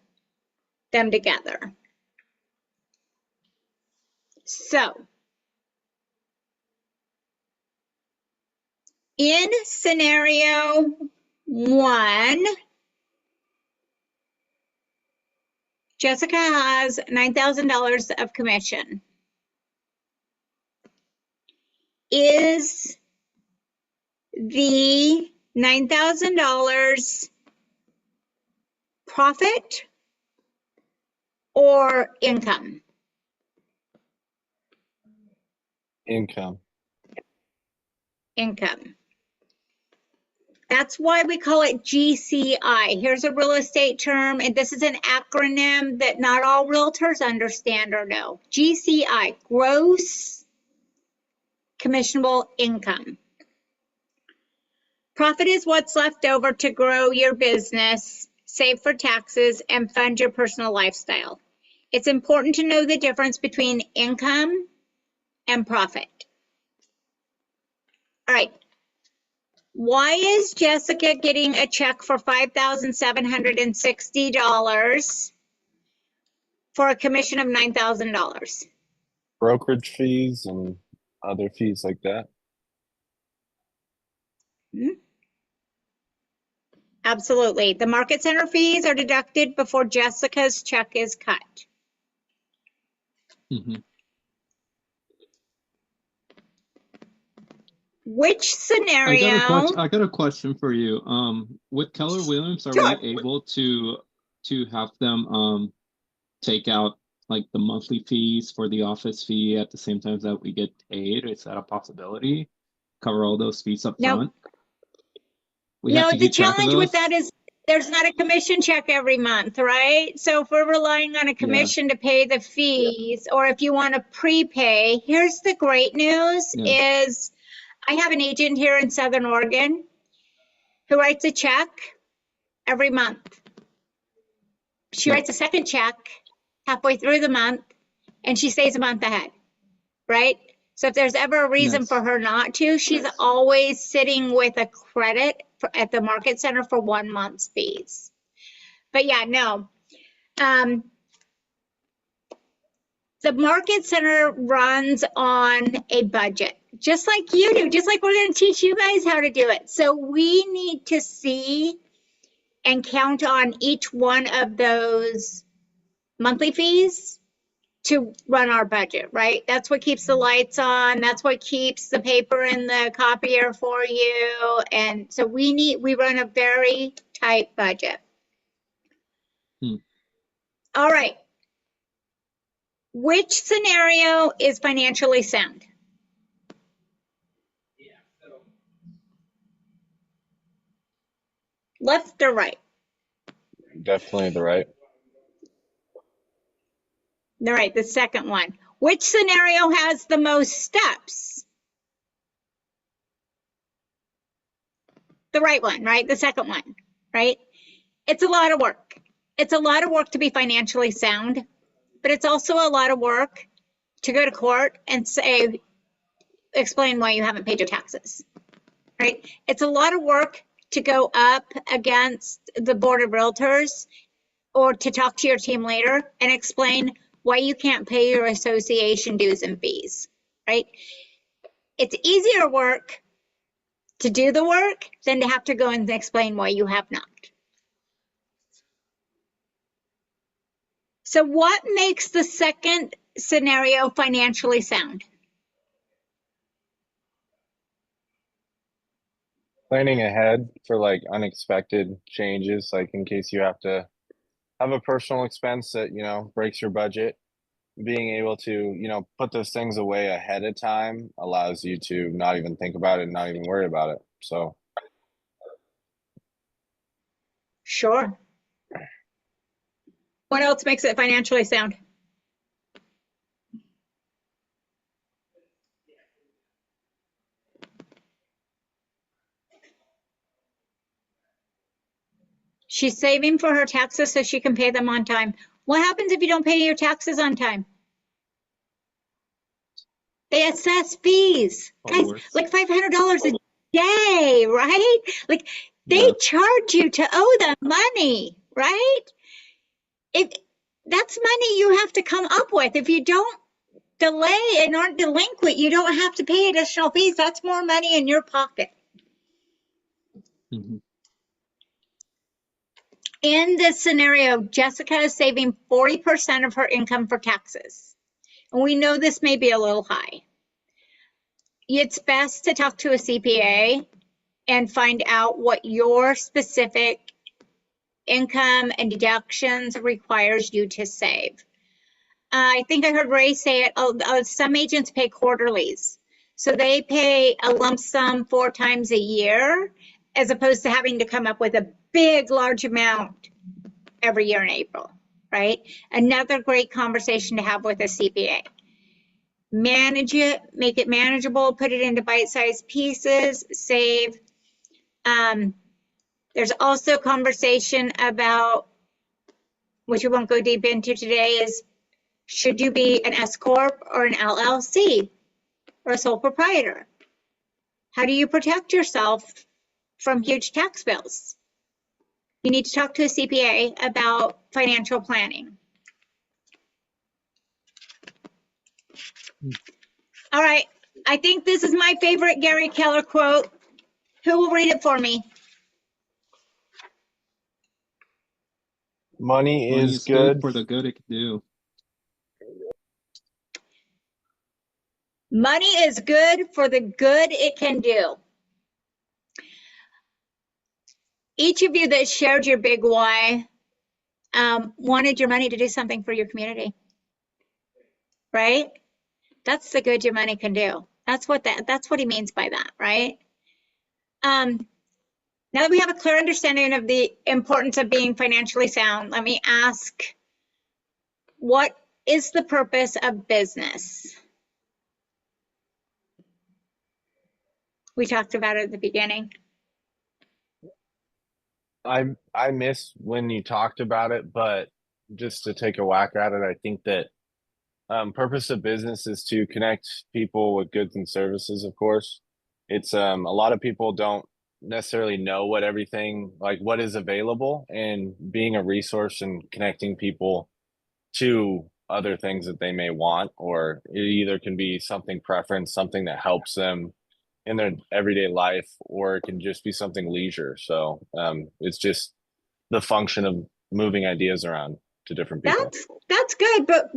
them together. So, in scenario 1, Jessica has $9,000 of commission. Is the $9,000 profit or income?
Income.
Income. That's why we call it GCI. Here's a real estate term, and this is an acronym that not all realtors understand or know. GCI, gross commissionable income. Profit is what's left over to grow your business, save for taxes, and fund your personal lifestyle. It's important to know the difference between income and profit. All right. Why is Jessica getting a check for $5,760 for a commission of $9,000?
Brokerage fees and other fees like that.
Absolutely. The market center fees are deducted before Jessica's check is cut.
Mhm.
Which scenario?
I got a question for you. With Keller Williams, are
Sure.
we able to have them take out like the monthly fees for the office fee at the same time that we get paid? Is that a possibility? Cover all those fees up
Nope.
front? We have
No,
to
the
keep track of
challenge with
those?
that is there's not a commission check every month, right? So if we're relying on a commission to pay the fees, or if you want to prepay, here's the great news is I have an agent here in Southern Oregon who writes a check every month. She writes a second check halfway through the month, and she stays a month ahead, right? So if there's ever a reason
Nice.
for her not to, she's always sitting with a credit at the market center for 1 month's fees. But yeah, no. The market center runs on a budget, just like you do, just like we're going to teach you guys how to do it. So we need to see and count on each one of those monthly fees to run our budget, right? That's what keeps the lights on. That's what keeps the paper in the copier for you. And so we run a very tight budget. All right. Which scenario is financially sound? Left or right?
Definitely the right.
All right, the second one. Which scenario has the most steps? The right one, right? The second one, right? It's a lot of work. It's a lot of work to be financially sound, but it's also a lot of work to go to court and say, explain why you haven't paid your taxes, right? It's a lot of work to go up against the board of realtors or to talk to your team later and explain why you can't pay your association dues and fees, right? It's easier work to do the work than to have to go and explain why you have not. So what makes the second scenario financially sound?
Planning ahead for like unexpected changes, like in case you have to have a personal expense that, breaks your budget. Being able to, put those things away ahead of time allows you to not even think about it, not even worry about it. So
Sure. What else makes it financially sound? She's saving for her taxes so she can pay them on time. What happens if you don't pay your taxes on time? They assess fees. Guys,
Worse.
like $500 a day, right? Like they
Yeah.
charge you to owe them money, right? If that's money you have to come up with. If you don't delay and aren't delinquent, you don't have to pay additional fees. That's more money in your pocket.
Mhm.
In this scenario, Jessica is saving 40% of her income for taxes. And we know this may be a little high. It's best to talk to a CPA and find out what your specific income and deductions requires you to save. I think I heard Ray say it, some agents pay quarterlies. So they pay a lump sum 4 times a year, as opposed to having to come up with a big, large amount every year in April, right? Another great conversation to have with a CPA. Manage it, make it manageable, put it into bite-sized pieces, save. There's also conversation about, which we won't go deep into today, is should you be an S Corp or an LLC or a sole proprietor? How do you protect yourself from huge tax bills? You need to talk to a CPA about financial planning. All right, I think this is my favorite Gary Keller quote. Who will read it for me?
money
Money
is
is good
good.
for the good it can do.
Money is good for the good it can do. Each of you that shared your big why wanted your money to do something for your community, right? That's the good your money can do. That's what he means by that, right? Now that we have a clear understanding of the importance of being financially sound, let me ask, what is the purpose of business? We talked about it at the beginning.
I miss when you talked about it, but just to take a whack at it, I think that purpose of business is to connect people with goods and services, of course. It's a lot of people don't necessarily know what is available, and being a resource and connecting people to other things that they may want, or it either can be something preference, something that helps them in their everyday life, or it can just be something leisure. So it's just the function of moving ideas around to different people.
That's good, but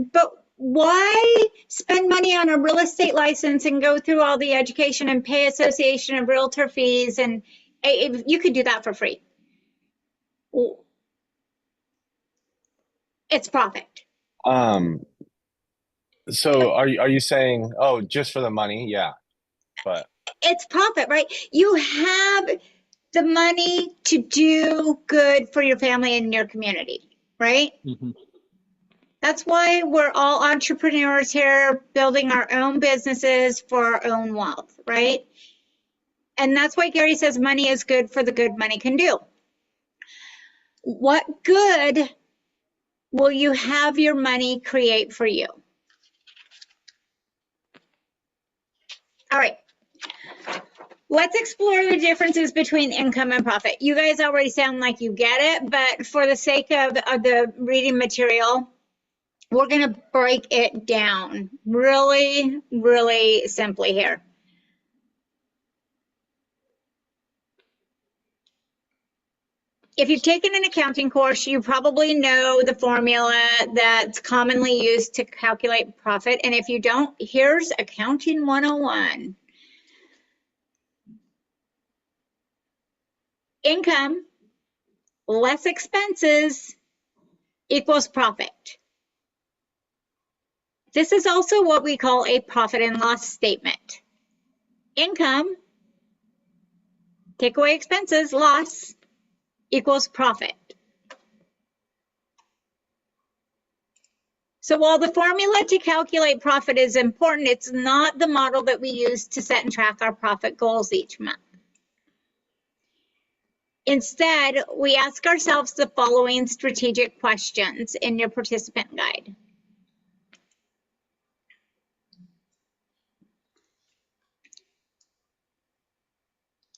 why spend money on a real estate license and go through all the education and pay association and realtor fees? And if you could do that for free. It's profit.
So are you saying, oh, just for the money? Yeah, but
It's profit, right? You have the money to do good for your family and your community, right?
Mhm.
That's why we're all entrepreneurs here, building our own businesses for our own wealth, right? And that's why Gary says money is good for the good money can do. What good will you have your money create for you? All right. Let's explore the differences between income and profit. You guys already sound like you get it, but for the sake of the reading material, we're going to break it down really, really simply here. if you've taken an accounting course, you probably know the formula that's commonly used to calculate profit. And if you don't, here's Accounting 101. Income less expenses equals profit. This is also what we call a profit and loss statement. Income, take away expenses, loss, equals profit. So while the formula to calculate profit is important, it's not the model that we use to set and track our profit goals each month. Instead, we ask ourselves the following strategic questions in your participant guide.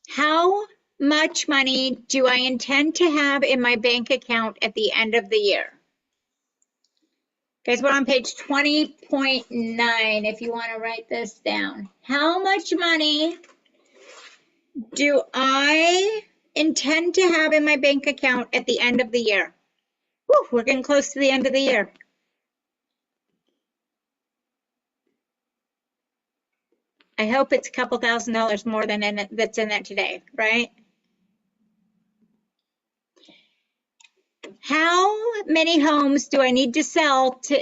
How much money do I intend to have in my bank account at the end of the year? Guys, we're on page 20.9 if you want to write this down. How much money do I intend to have in my bank account at the end of the year? Whew, we're getting close to the end of the year. I hope it's a couple $1,000s more than that's in it today, right? How many homes do I need to sell to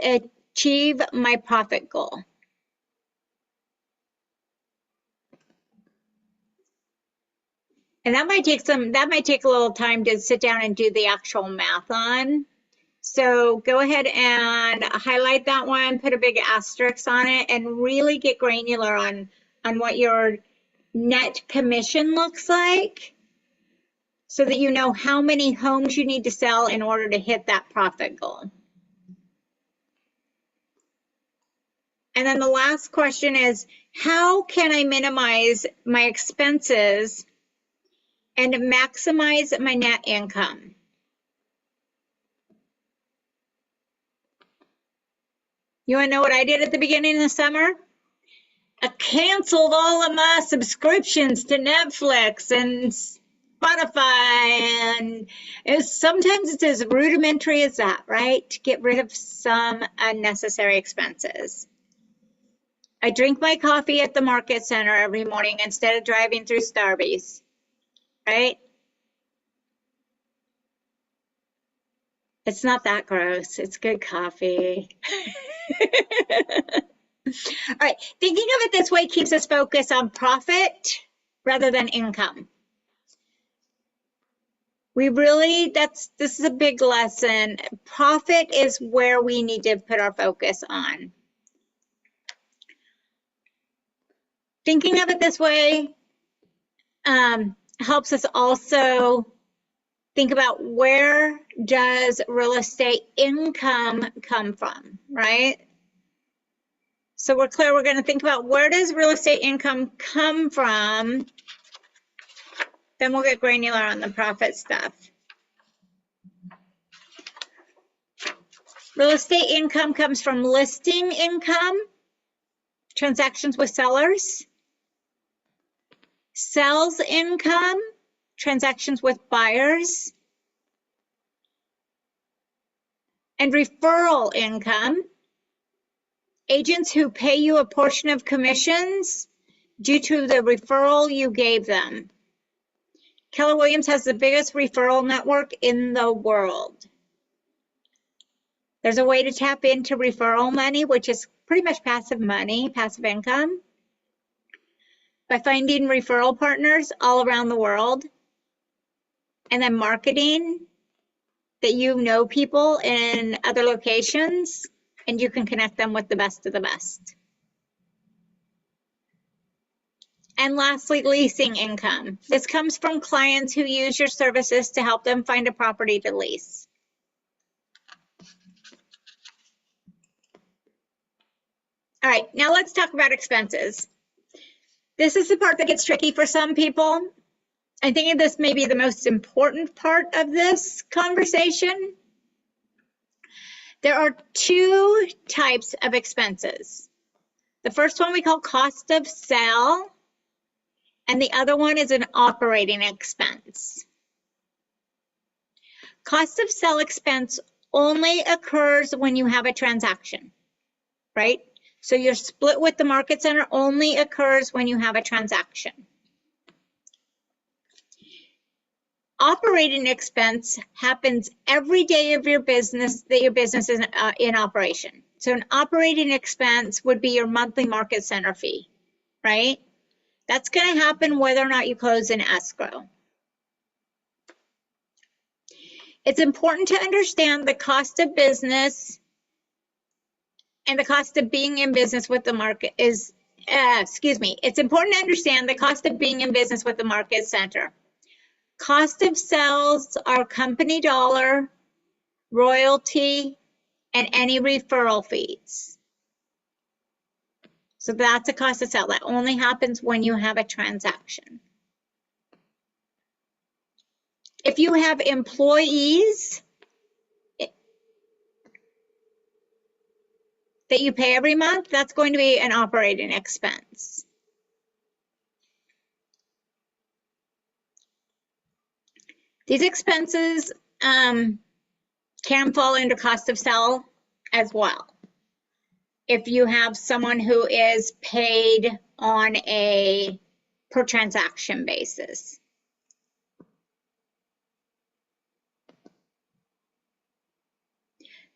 achieve my profit goal? And that might take a little time to sit down and do the actual math on. So go ahead and highlight that one, put a big asterisk on it, and really get granular on what your net commission looks like, so that you know how many homes you need to sell in order to hit that profit goal. And then the last question is, how can I minimize my expenses and maximize my net income? You want to know what I did at the beginning of the summer? I canceled all of my subscriptions to Netflix and Spotify, and sometimes it's as rudimentary as that, right? To get rid of some unnecessary expenses. I drink my coffee at the market center every morning instead of driving through Starbucks, right? It's not that gross. It's good coffee. All right, thinking of it this way keeps us focused on profit rather than income. This is a big lesson. Profit is where we need to put our focus on. Thinking of it this way helps us also think about, where does real estate income come from, right? So we're clear, we're going to think about, where does real estate income come from? Then we'll get granular on the profit stuff. Real estate income comes from listing income, transactions with sellers, sales income, transactions with buyers, and referral income, agents who pay you a portion of commissions due to the referral you gave them. Keller Williams has the biggest referral network in the world. There's a way to tap into referral money, which is pretty much passive money, passive income, by finding referral partners all around the world and then marketing that you know people in other locations, and you can connect them with the best of the best. And lastly, leasing income. This comes from clients who use your services to help them find a property to lease. All right, now let's talk about expenses. This is the part that gets tricky for some people. I think this may be the most important part of this conversation. There are two types of expenses. The first one we call cost of sale, and the other one is an operating expense. Cost of sale expense only occurs when you have a transaction, right? So your split with the market center only occurs when you have a transaction. Operating expense happens every day of your business that your business is in operation. So an operating expense would be your monthly market center fee, right? That's going to happen whether or not you close an escrow. It's important to understand the cost of business and the cost of being in business with the market is, it's important to understand the cost of being in business with the market center. Cost of sales are company dollar, royalty, and any referral fees. So that's a cost of sale. That only happens when you have a transaction. If you have employees that you pay every month, that's going to be an operating expense. These expenses can fall into cost of sale as well. If you have someone who is paid on a per transaction basis.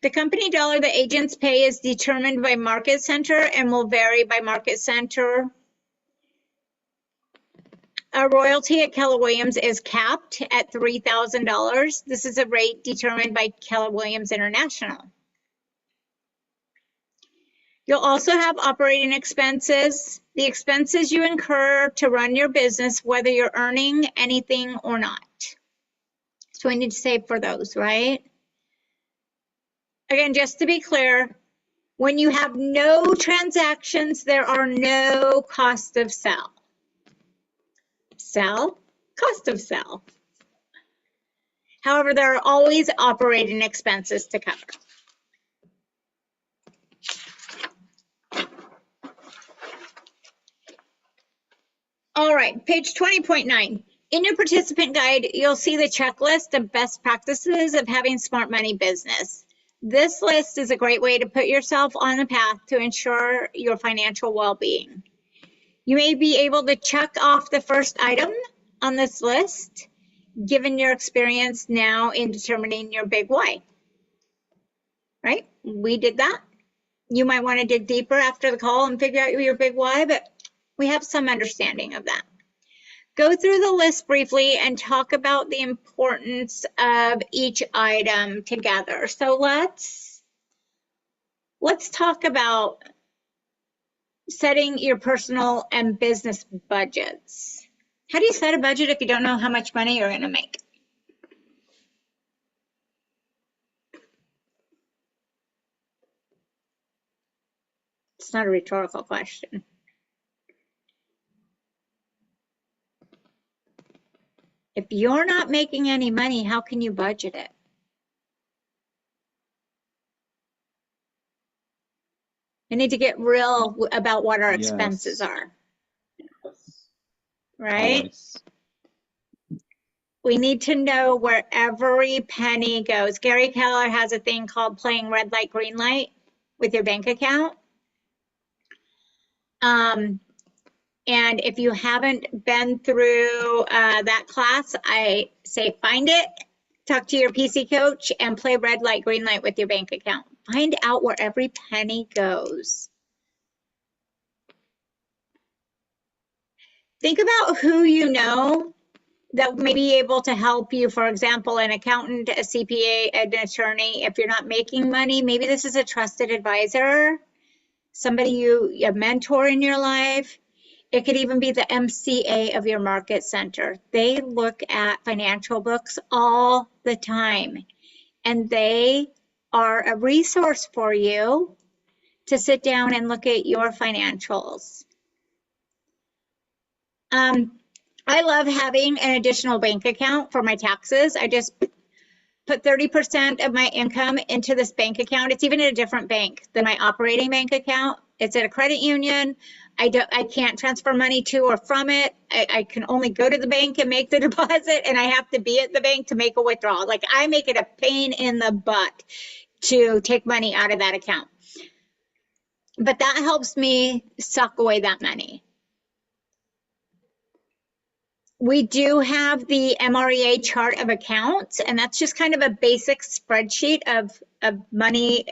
The company dollar the agents pay is determined by market center and will vary by market center. A royalty at Keller Williams is capped at $3,000. This is a rate determined by Keller Williams International. You'll also have operating expenses, the expenses you incur to run your business, whether you're earning anything or not. So we need to save for those, right? Again, just to be clear, when you have no transactions, there are no cost of sale. Sell, cost of sale. However, there are always operating expenses to cover. All right, page 20.9. In your participant guide, you'll see the checklist of best practices of having smart money business. This list is a great way to put yourself on the path to ensure your financial well-being. You may be able to check off the first item on this list, given your experience now in determining your big why. Right? We did that. You might want to dig deeper after the call and figure out your big why, but we have some understanding of that. Go through the list briefly and talk about the importance of each item together. So let's talk about setting your personal and business budgets. How do you set a budget if you don't know how much money you're going to make? It's not a rhetorical question. If you're not making any money, how can you budget it? We need to get real about what our expenses are. Right?
Always.
We need to know where every penny goes. Gary Keller has a thing called playing red light, green light with your bank account. And if you haven't been through that class, I say find it, talk to your PC coach, and play red light, green light with your bank account. Find out where every penny goes. Think about who you know that may be able to help you. For example, an accountant, a CPA, an attorney. If you're not making money, maybe this is a trusted advisor, somebody a mentor in your life. It could even be the MCA of your market center. They look at financial books all the time, and they are a resource for you to sit down and look at your financials. I love having an additional bank account for my taxes. I just put 30% of my income into this bank account. It's even at a different bank than my operating bank account. It's at a credit union. I can't transfer money to or from it. I can only go to the bank and make the deposit, and I have to be at the bank to make a withdrawal. Like, I make it a pain in the butt to take money out of that account. But that helps me suck away that money. We do have the MREA chart of accounts, and that's just kind of a basic spreadsheet of money,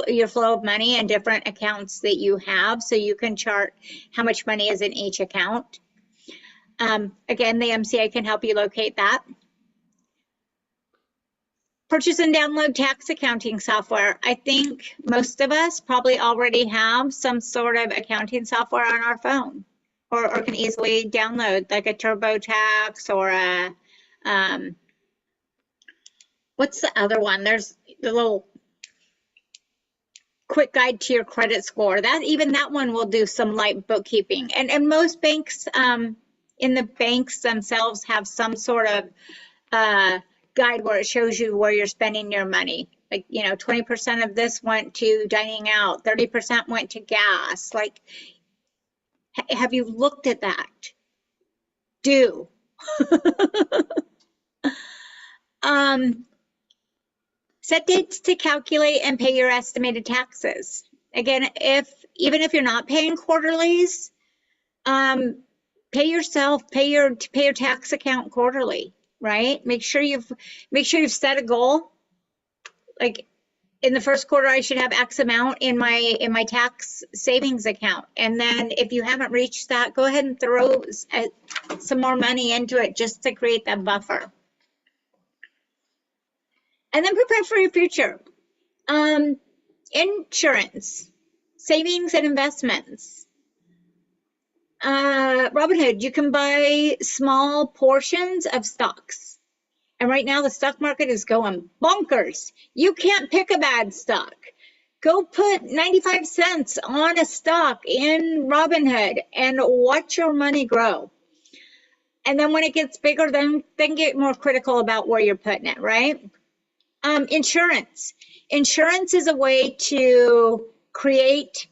your flow of money and different accounts that you have, so you can chart how much money is in each account. Again, the MCA can help you locate that. Purchase and download tax accounting software. I think most of us probably already have some sort of accounting software on our phone, or can easily download, like a TurboTax or a, what's the other one? There's the little quick guide to your credit score. Even that one will do some light bookkeeping. And most banks, in the banks themselves, have some sort of guide where it shows you where you're spending your money. Like, 20% of this went to dining out, 30% went to gas. Like, have you looked at that? Do. Set dates to calculate and pay your estimated taxes. Again, even if you're not paying quarterlies, pay your tax account quarterly, right? Make sure you've set a goal. Like, in the first quarter, I should have X amount in my tax savings account. And then if you haven't reached that, go ahead and throw some more money into it just to create that buffer. And then prepare for your future. Insurance, savings and investments. Robinhood, you can buy small portions of stocks. And right now the stock market is going bonkers. You can't pick a bad stock. Go put 95 cents on a stock in Robinhood and watch your money grow. And then when it gets bigger, then get more critical about where you're putting it, right? Insurance. Insurance is a way to create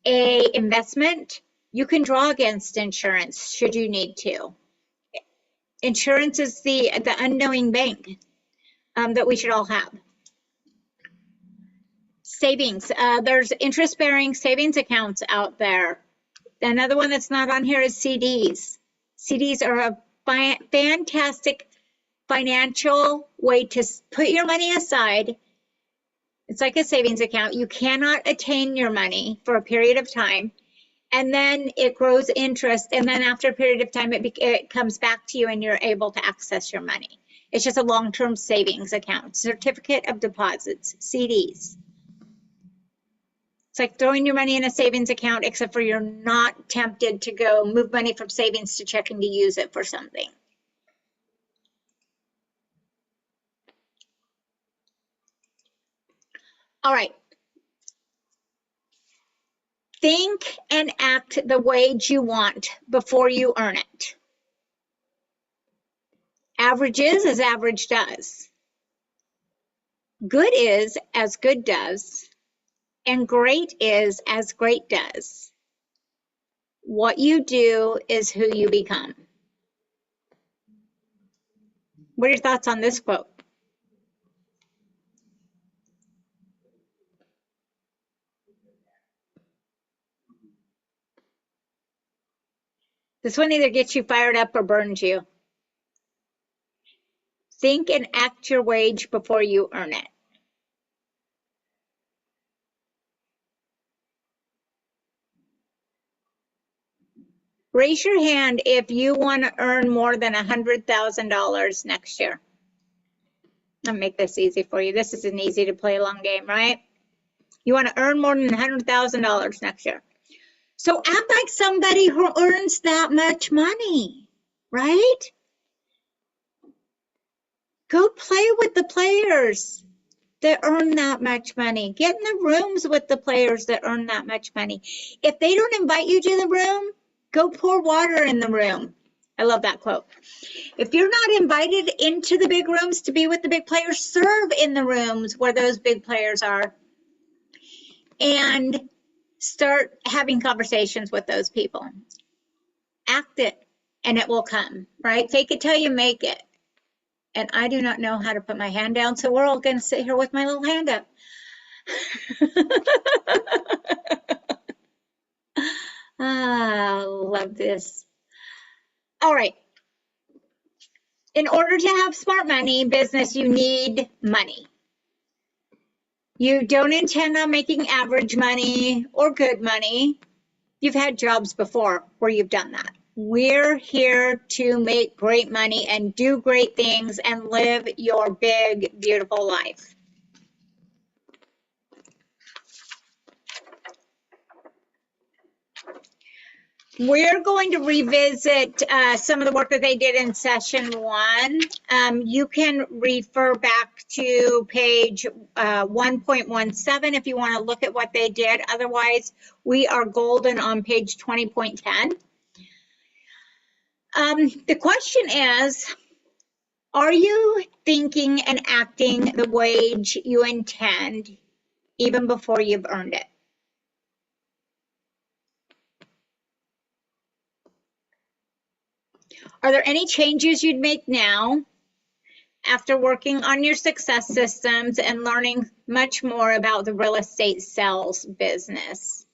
a investment. You can draw against insurance should you need to. Insurance is the unknowing bank that we should all have. Savings. There's interest-bearing savings accounts out there. Another one that's not on here is CDs. CDs are a fantastic financial way to put your money aside. It's like a savings account. You cannot attain your money for a period of time, and then it grows interest, and then after a period of time it comes back to you and you're able to access your money. It's just a long-term savings account. Certificate of deposits, CDs. It's like throwing your money in a savings account, except for you're not tempted to go move money from savings to checking to use it for something. All right. Think and act the wage you want before you earn it. Average is as average does. Good is as good does. And great is as great does. What you do is who you become. What are your thoughts on this quote? This one either gets you fired up or burns you. Think and act your wage before you earn it. Raise your hand if you want to earn more than $100,000 next year. I'll make this easy for you. This is an easy to play long game, right? You want to earn more than $100,000 next year. So act like somebody who earns that much money, right? Go play with the players that earn that much money. Get in the rooms with the players that earn that much money. If they don't invite you to the room, go pour water in the room. I love that quote. If you're not invited into the big rooms to be with the big players, serve in the rooms where those big players are. And Start having conversations with those people. Act it and it will come, right? Fake it till you make it. And I do not know how to put my hand down, so we're all going to sit here with my little hand up. Ah, love this. All right. In order to have smart money in business, you need money. You don't intend on making average money or good money. You've had jobs before where you've done that. We're here to make great money and do great things and live your big, beautiful life. We're going to revisit some of the work that they did in session 1. You can refer back to page 1.17 if you want to look at what they did. Otherwise, we are golden on page 20.10. The question is, are you thinking and acting the wage you intend even before you've earned it? Are there any changes you'd make now after working on your success systems and learning much more about the real estate sales business?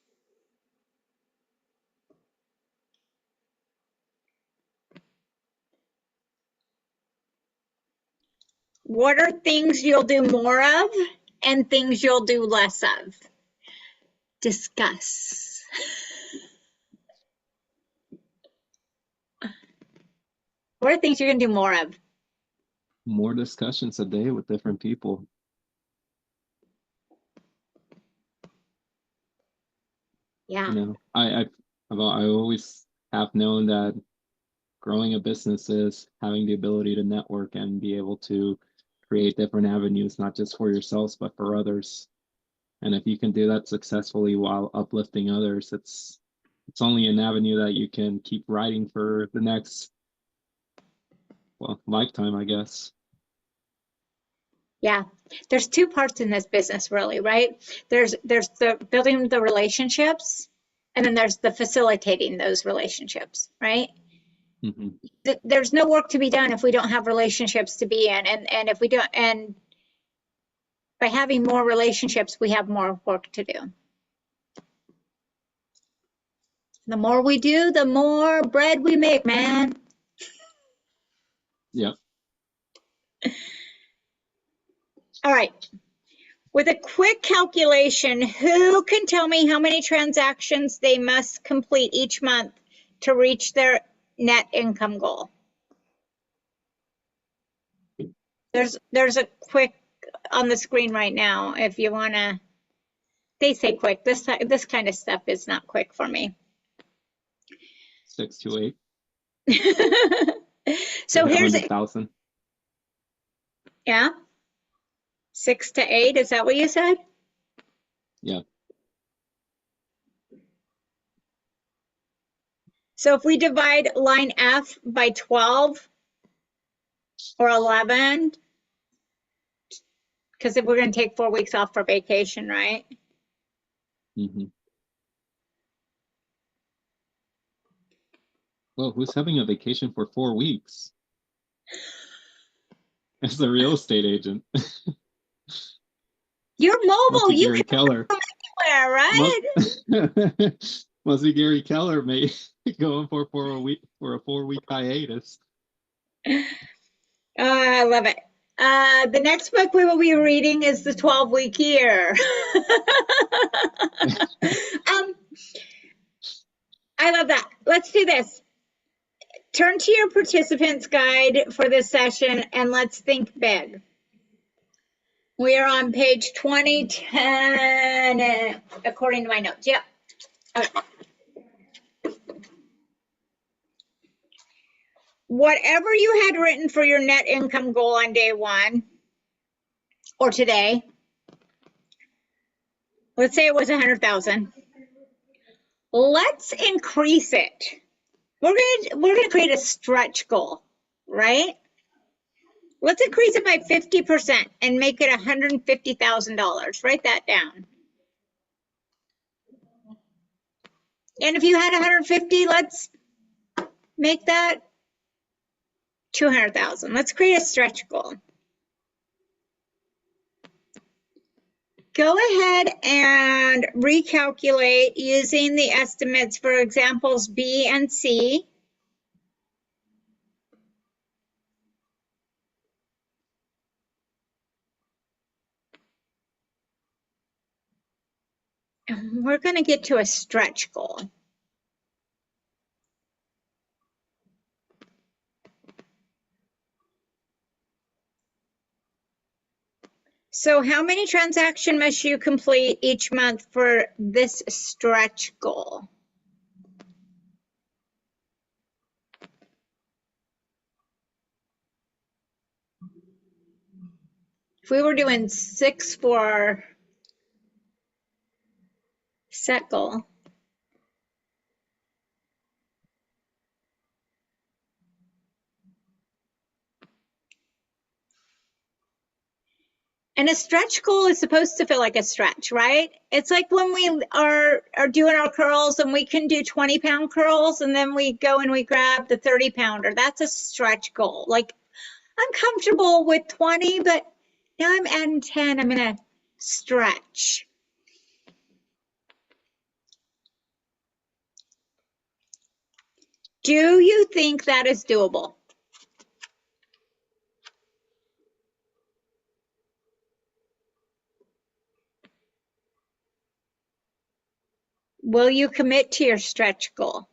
What are things you'll do more of and things you'll do less of? Discuss. What are things you're going to do more of?
More discussions a day with different people.
Yeah.
You know, I always have known that growing a business is having the ability to network and be able to create different avenues, not just for yourselves, but for others. And if you can do that successfully while uplifting others, it's only an avenue that you can keep riding for the next, well, lifetime, I guess.
Yeah, there's two parts in this business, really, right? There's the building the relationships, and then there's the facilitating those relationships, right?
Mm-hmm.
There's no work to be done if we don't have relationships to be in, and if we don't, and by having more relationships, we have more work to do. The more we do, the more bread we make, man.
Yep.
All right. With a quick calculation, who can tell me how many transactions they must complete each month to reach their net income goal? There's a quick on the screen right now if you want to. They say quick. This kind of stuff is not quick for me.
6 to 8.
So here's
100,000.
Yeah. 6 to 8, is that what you said?
Yeah.
So if we divide line F by 12 or 11, because if we're going to take 4 weeks off for vacation, right?
Mm-hmm. Well, who's having a vacation for 4 weeks? As a real estate agent.
You're mobile. You
Gary
can
Keller.
go anywhere, right?
Must be Gary Keller going for a week for a 4-week hiatus.
I love it. The next book we will be reading is The 12-Week Year. I love that. Let's do this. Turn to your participants guide for this session and let's think big. We are on page 2010, according to my notes. Yep. Okay. Whatever you had written for your net income goal on day 1 or today, let's say it was 100,000. Let's increase it. We're gonna create a stretch goal, right? Let's increase it by 50% and make it $150,000. Write that down. And if you had 150, let's make that 200,000. Let's create a stretch goal. Go ahead and recalculate using the estimates for examples B and C. And we're going to get to a stretch goal. So how many transactions must you complete each month for this stretch goal? If we were doing 6 for set goal, and a stretch goal is supposed to feel like a stretch, right? It's like when we are doing our curls and we can do 20-pound curls and then we go and we grab the 30-pounder. That's a stretch goal. Like, I'm comfortable with 20, but now I'm adding 10. I'm going to stretch. Do you think that is doable? Will you commit to your stretch goal?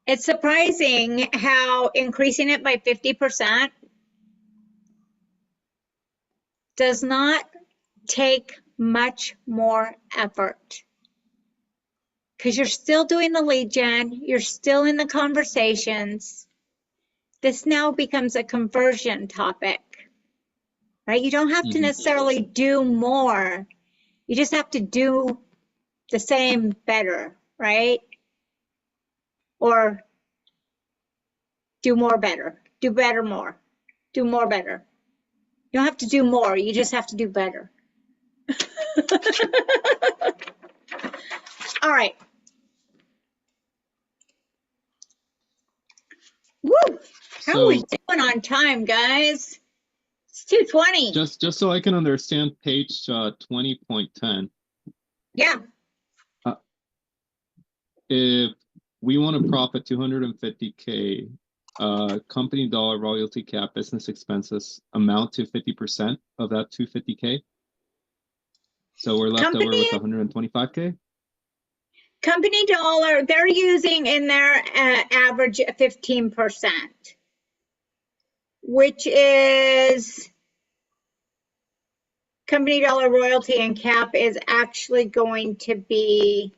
It's surprising how increasing it by 50% does not take much more effort. Because you're still doing the lead gen, you're still in the conversations. This now becomes a conversion topic, right? You don't have to necessarily do more. You just have to do the same better, right? Or do more better, do better more, do more better. You don't have to do more, you just have to do better. All right. Woo! How are we doing on time, guys? It's 2:20.
Just so I can understand page 20.10.
Yeah.
If we want to profit 250K, company dollar royalty cap business expenses amount to 50% of that 250K. So we're left over with 125K.
Company dollar, they're using in their average 15%, which is company dollar royalty and cap is actually going to be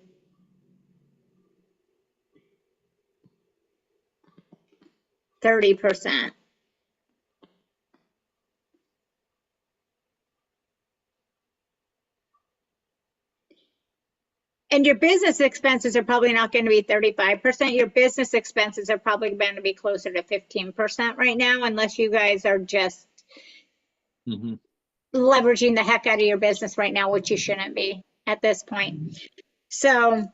30%. And your business expenses are probably not going to be 35%. Your business expenses are probably going to be closer to 15% right now, unless you guys are just leveraging the heck out of your business right now, which you shouldn't be at this point. So,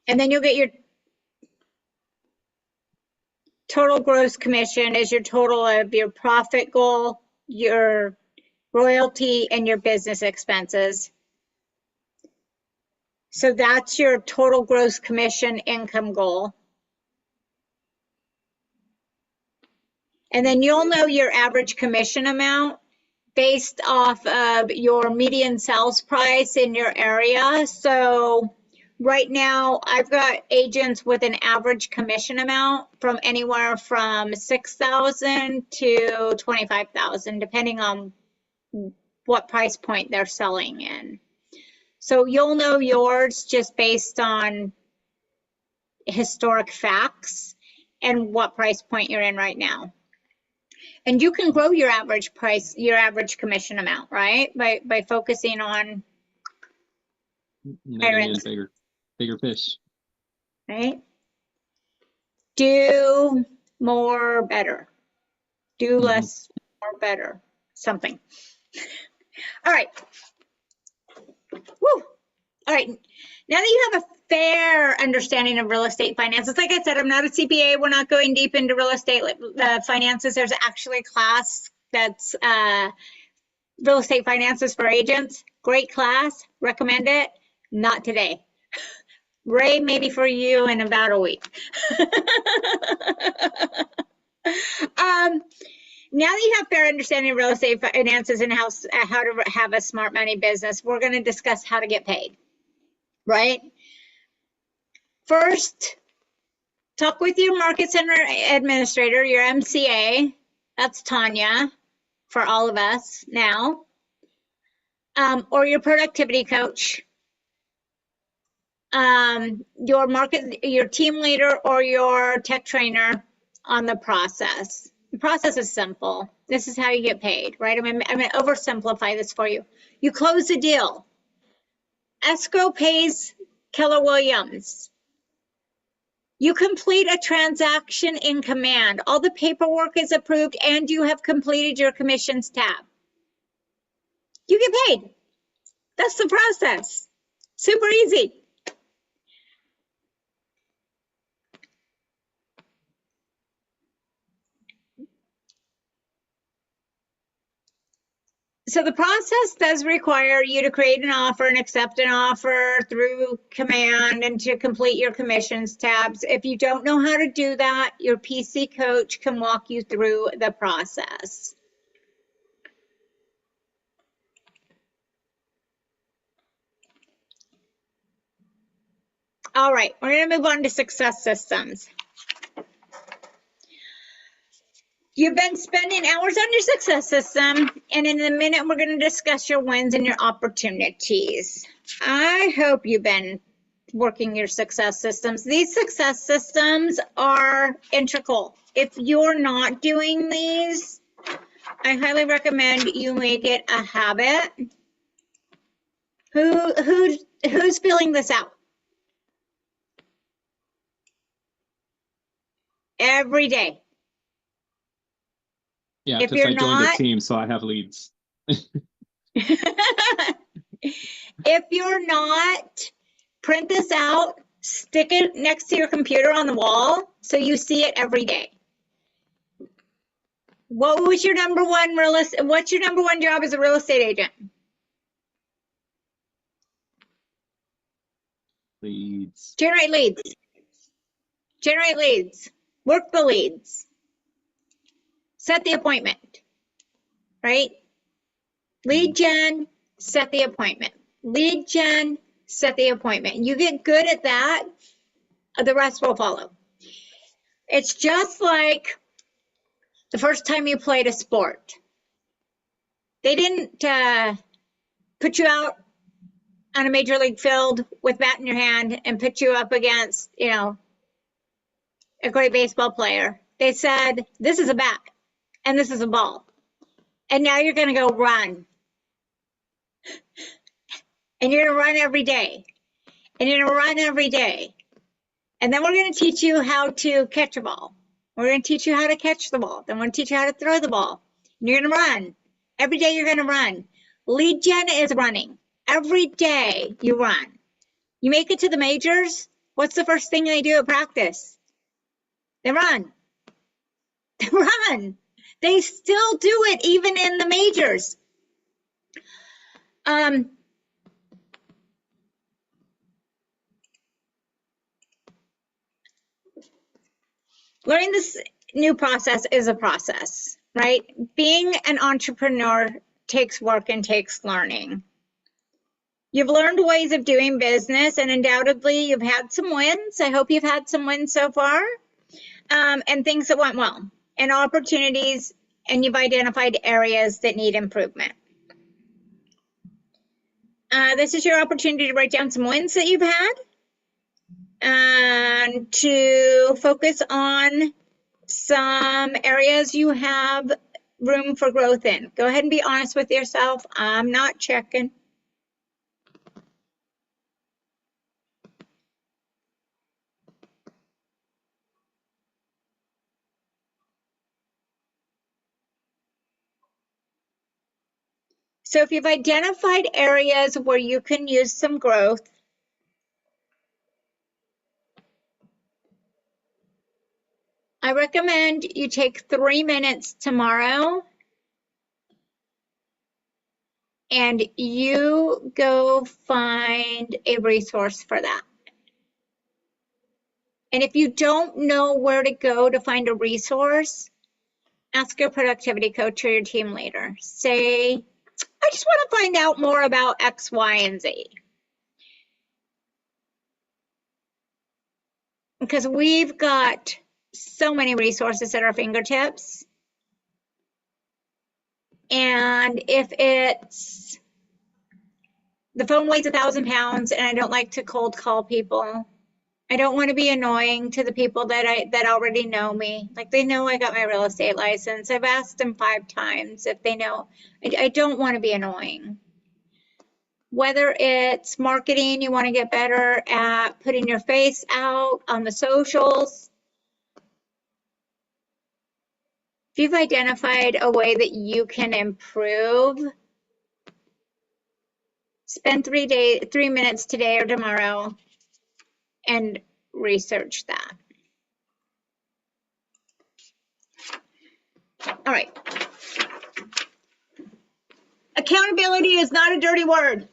and then you'll get your total gross commission is your total of your profit goal, your royalty, and your business expenses. So that's your total gross commission income goal. And then you'll know your average commission amount based off of your median sales price in your area. So right now I've got agents with an average commission amount from anywhere from $6,000 to $25,000, depending on what price point they're selling in. So you'll know yours just based on historic facts and what price point you're in right now. And you can grow your average price, your average commission amount, right? By focusing on
bigger fish.
Right? Do more better. Do less, more better. something. All right. Woo. All right. Now that you have a fair understanding of real estate finances, like I said, I'm not a CPA. We're not going deep into real estate finances. There's actually a class that's real estate finances for agents. Great class. Recommend it. Not today. Ray, maybe for you in about a week. Now that you have fair understanding of real estate finances and how to have a smart money business, we're going to discuss how to get paid, right? First, talk with your market center administrator, your MCA. That's Tanya for all of us now. Or your productivity coach. Your team leader or your tech trainer on the process. The process is simple. This is how you get paid, right? I'm going to oversimplify this for you. You close the deal. Escrow pays Keller Williams. You complete a transaction in Command. All the paperwork is approved and you have completed your commissions tab. You get paid. That's the process. Super easy. So the process does require you to create an offer and accept an offer through Command and to complete your commissions tabs. If you don't know how to do that, your PC coach can walk you through the process. All right, we're going to move on to success systems. You've been spending hours on your success system, and in a minute, we're going to discuss your wins and your opportunities. I hope you've been working your success systems. These success systems are integral. If you're not doing these, I highly recommend you make it a habit. Who's filling this out? Every day.
Yeah,
If
because
you're
I joined the
not-
team, so I have leads.
If you're not, print this out, stick it next to your computer on the wall so you see it every day. What's your number one job as a real estate agent?
Leads.
Generate leads. Generate leads. Work the leads. Set the appointment. Right? Lead gen, set the appointment. Lead gen, set the appointment. You get good at that, the rest will follow. It's just like the first time you played a sport. They didn't put you out on a major league field with bat in your hand and put you up against, a great baseball player. They said, this is a bat and this is a ball. And now you're going to go run. And you're going to run every day. And you're going to run every day. And then we're going to teach you how to catch a ball. We're going to teach you how to catch the ball. Then we're going to teach you how to throw the ball. And you're going to run. Every day you're going to run. Lead gen is running. Every day you run. You make it to the majors, what's the first thing they do at practice? They run. They run. They still do it even in the majors. Learning this new process is a process, right? Being an entrepreneur takes work and takes learning. You've learned ways of doing business, and undoubtedly you've had some wins. I hope you've had some wins so far, and things that went well, and opportunities, and you've identified areas that need improvement. This is your opportunity to write down some wins that you've had, and to focus on some areas you have room for growth in. Go ahead and be honest with yourself. I'm not checking. So if you've identified areas where you can use some growth, I recommend you take 3 minutes tomorrow and you go find a resource for that. And if you don't know where to go to find a resource, ask your productivity coach or your team leader. Say, I just want to find out more about X, Y, and Z. Because we've got so many resources at our fingertips. And if it's, the phone weighs 1,000 pounds and I don't like to cold call people, I don't want to be annoying to the people that already know me. Like, they know I got my real estate license. I've asked them 5 times if they know. I don't want to be annoying. Whether it's marketing, you want to get better at putting your face out on the socials. If you've identified a way that you can improve, spend 3 minutes today or tomorrow and research that. All right. Accountability is not a dirty word.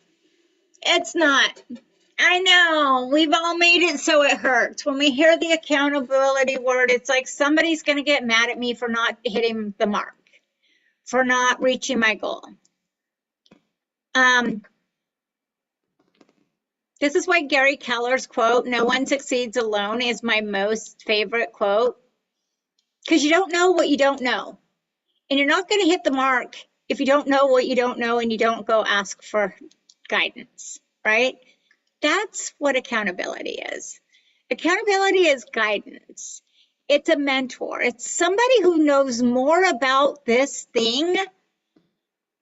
It's not. I know, we've all made it so it hurts. When we hear the accountability word, it's like somebody's going to get mad at me for not hitting the mark, for not reaching my goal. This is why Gary Keller's quote, "No one succeeds alone," is my most favorite quote. Because you don't know what you don't know. And you're not going to hit the mark if you don't know what you don't know and you don't go ask for guidance, right? That's what accountability is. Accountability is guidance. It's a mentor. It's somebody who knows more about this thing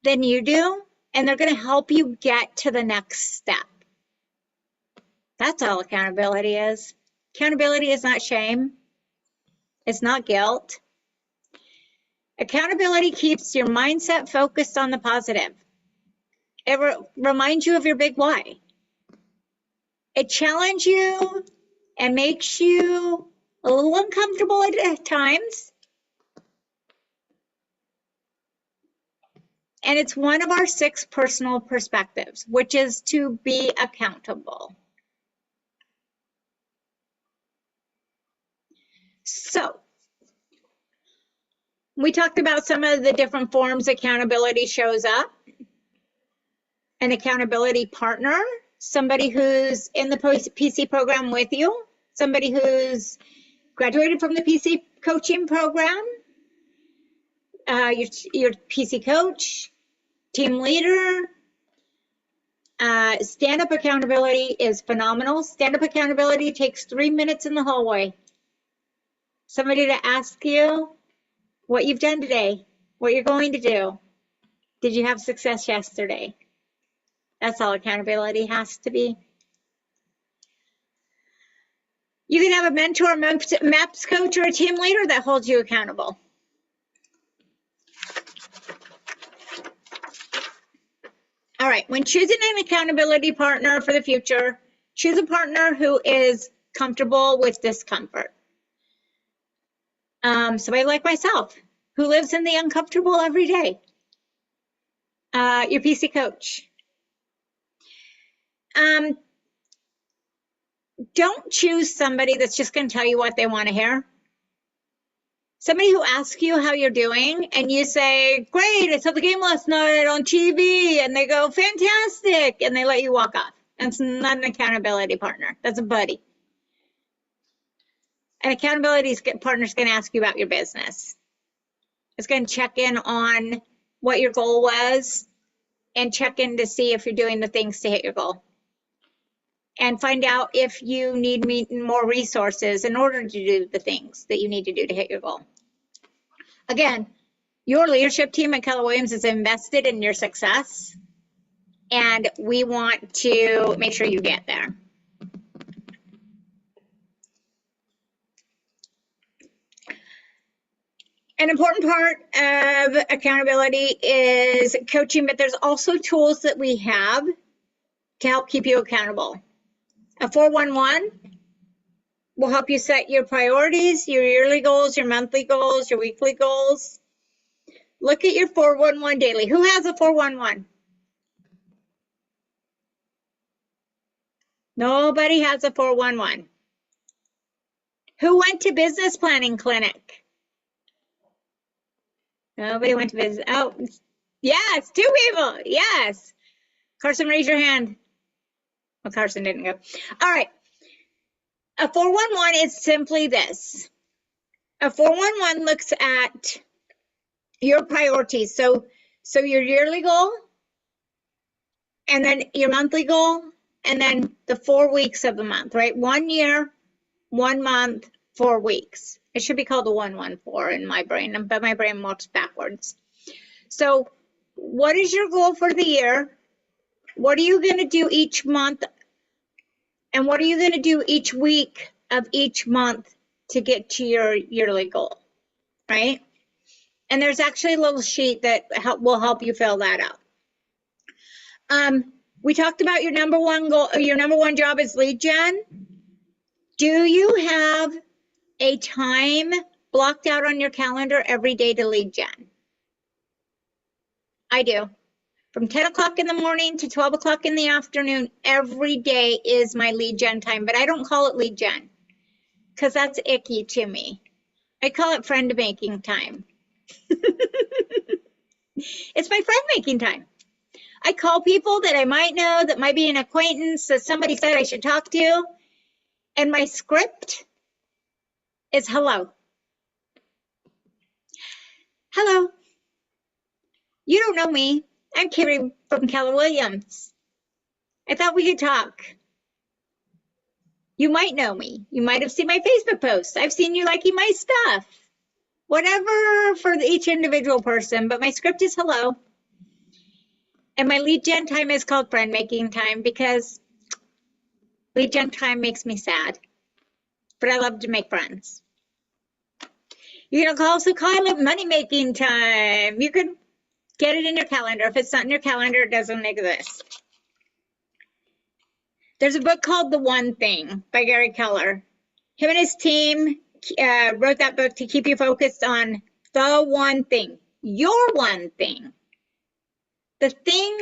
than you do, and they're going to help you get to the next step. That's all accountability is. Accountability is not shame. It's not guilt. Accountability keeps your mindset focused on the positive. It reminds you of your big why. It challenges you and makes you a little uncomfortable at times. And it's one of our 6 personal perspectives, which is to be accountable. So, we talked about some of the different forms accountability shows up. An accountability partner, somebody who's in the PC program with you, somebody who's graduated from the PC coaching program, your PC coach, team leader. Stand-up accountability is phenomenal. Stand-up accountability takes 3 minutes in the hallway. Somebody to ask you what you've done today, what you're going to do. Did you have success yesterday? That's all accountability has to be. You can have a mentor, MAPS coach, or a team leader that holds you accountable. All right, when choosing an accountability partner for the future, choose a partner who is comfortable with discomfort. Somebody like myself, who lives in the uncomfortable every day. Your PC coach. Don't choose somebody that's just going to tell you what they want to hear. Somebody who asks you how you're doing and you say, "Great, I saw the game last night on TV," and they go, "Fantastic," and they let you walk off. That's not an accountability partner. That's a buddy. An accountability partner is going to ask you about your business. It's going to check in on what your goal was and check in to see if you're doing the things to hit your goal. And find out if you need more resources in order to do the things that you need to do to hit your goal. Again, your leadership team at Keller Williams is invested in your success, and we want to make sure you get there. An important part of accountability is coaching, but there's also tools that we have to help keep you accountable. A 411 will help you set your priorities, your yearly goals, your monthly goals, your weekly goals. Look at your 411 daily. Who has a 411? Nobody has a 411. Who went to business planning clinic? Nobody went to business. Oh, yes, 2 people. Yes. Carson, raise your hand. Well, Carson didn't go. All right. A 411 is simply this. A 411 looks at your priorities. So your yearly goal, and then your monthly goal, and then the 4 weeks of the month, right? 1 year, 1 month, 4 weeks. It should be called a 114 in my brain, but my brain works backwards. So what is your goal for the year? What are you going to do each month? And what are you going to do each week of each month to get to your yearly goal, right? And there's actually a little sheet that will help you fill that out. We talked about your number one goal, your number one job is lead gen. Do you have a time blocked out on your calendar every day to lead gen? I do. From 10 o'clock in the morning to 12 o'clock in the afternoon, every day is my lead gen time, but I don't call it lead gen because that's icky to me. I call it friend making time. It's my friend making time. I call people that I might know, that might be an acquaintance, that somebody said I should talk to, and my script is hello. Hello. You don't know me. I'm Carrie from Keller Williams. I thought we could talk. You might know me. You might have seen my Facebook posts. I've seen you liking my stuff. Whatever for each individual person, but my script is hello. And my lead gen time is called friend making time because lead gen time makes me sad, but I love to make friends. You can also call it money making time. You can get it in your calendar. If it's not in your calendar, it doesn't exist. There's a book called The One Thing by Gary Keller. Him and his team wrote that book to keep you focused on the one thing, your one thing. The thing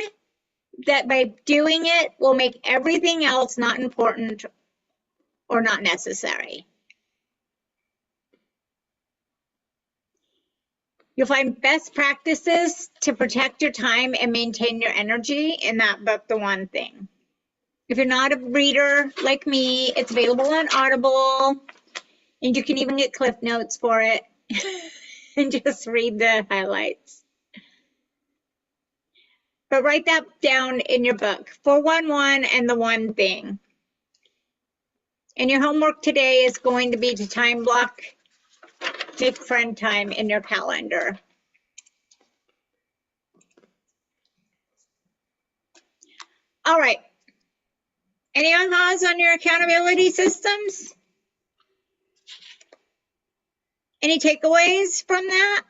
that by doing it will make everything else not important or not necessary. You'll find best practices to protect your time and maintain your energy in that book, The One Thing. If you're not a reader like me, it's available on Audible, and you can even get Cliff Notes for it and just read the highlights. But write that down in your book, 411 and The One Thing. And your homework today is going to be to time block, make friend time in your calendar. All right. Any other thoughts on your accountability systems? Any takeaways from that?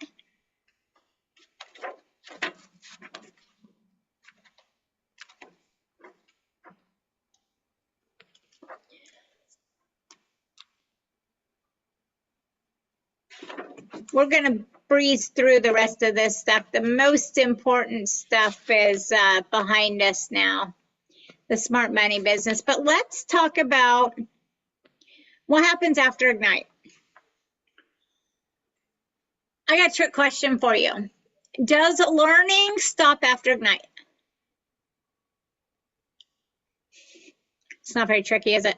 We're going to breeze through the rest of this stuff. The most important stuff is behind us now, the smart money business. But let's talk about what happens after Ignite. I got a trick question for you. Does learning stop after Ignite? It's not very tricky, is it?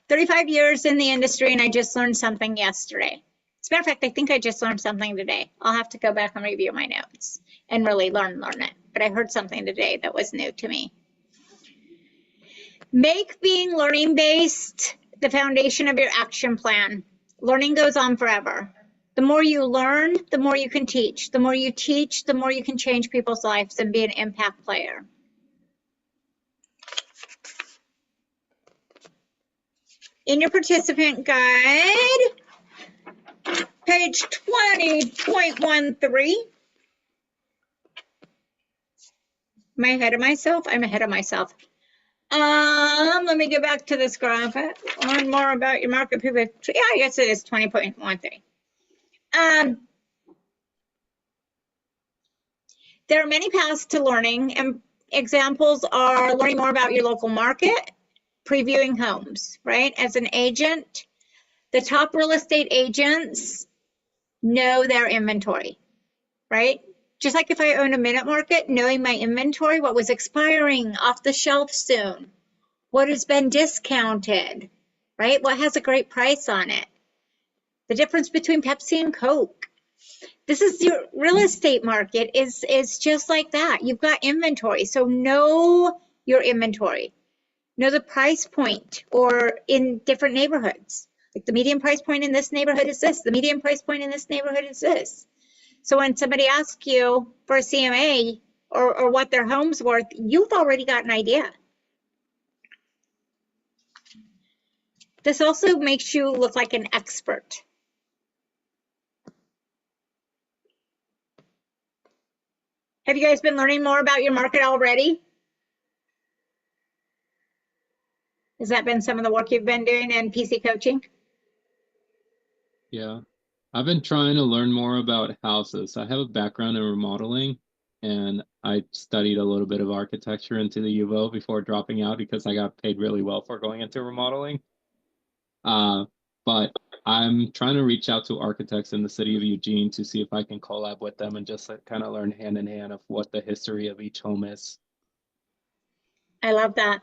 35 years in the industry, and I just learned something yesterday. As a matter of fact, I think I just learned something today. I'll have to go back and review my notes and really learn it. But I heard something today that was new to me. Make being learning-based the foundation of your action plan. Learning goes on forever. The more you learn, the more you can teach. The more you teach, the more you can change people's lives and be an impact player. In your participant guide, page 20.13. Am I ahead of myself? I'm ahead of myself. Let me go back to this graph. Learn more about your market pivot. Yeah, I guess it is 20.13. There are many paths to learning, and examples are learning more about your local market, previewing homes, right? As an agent, the top real estate agents know their inventory, right? Just like if I own a minute market, knowing my inventory, what was expiring off the shelf soon, what has been discounted, right? What has a great price on it? The difference between Pepsi and Coke. This is your real estate market is just like that. You've got inventory, so know your inventory. Know the price point or in different neighborhoods. Like the median price point in this neighborhood is this. The median price point in this neighborhood is this. So when somebody asks you for a CMA or what their home's worth, you've already got an idea. This also makes you look like an expert. Have you guys been learning more about your market already? Has that been some of the work you've been doing in PC coaching?
Yeah. I've been trying to learn more about houses. I have a background in remodeling, and I studied a little bit of architecture into the U of O before dropping out because I got paid really well for going into remodeling. But I'm trying to reach out to architects in the city of Eugene to see if I can collab with them and just kind of learn hand in hand of what the history of each home is.
I love that.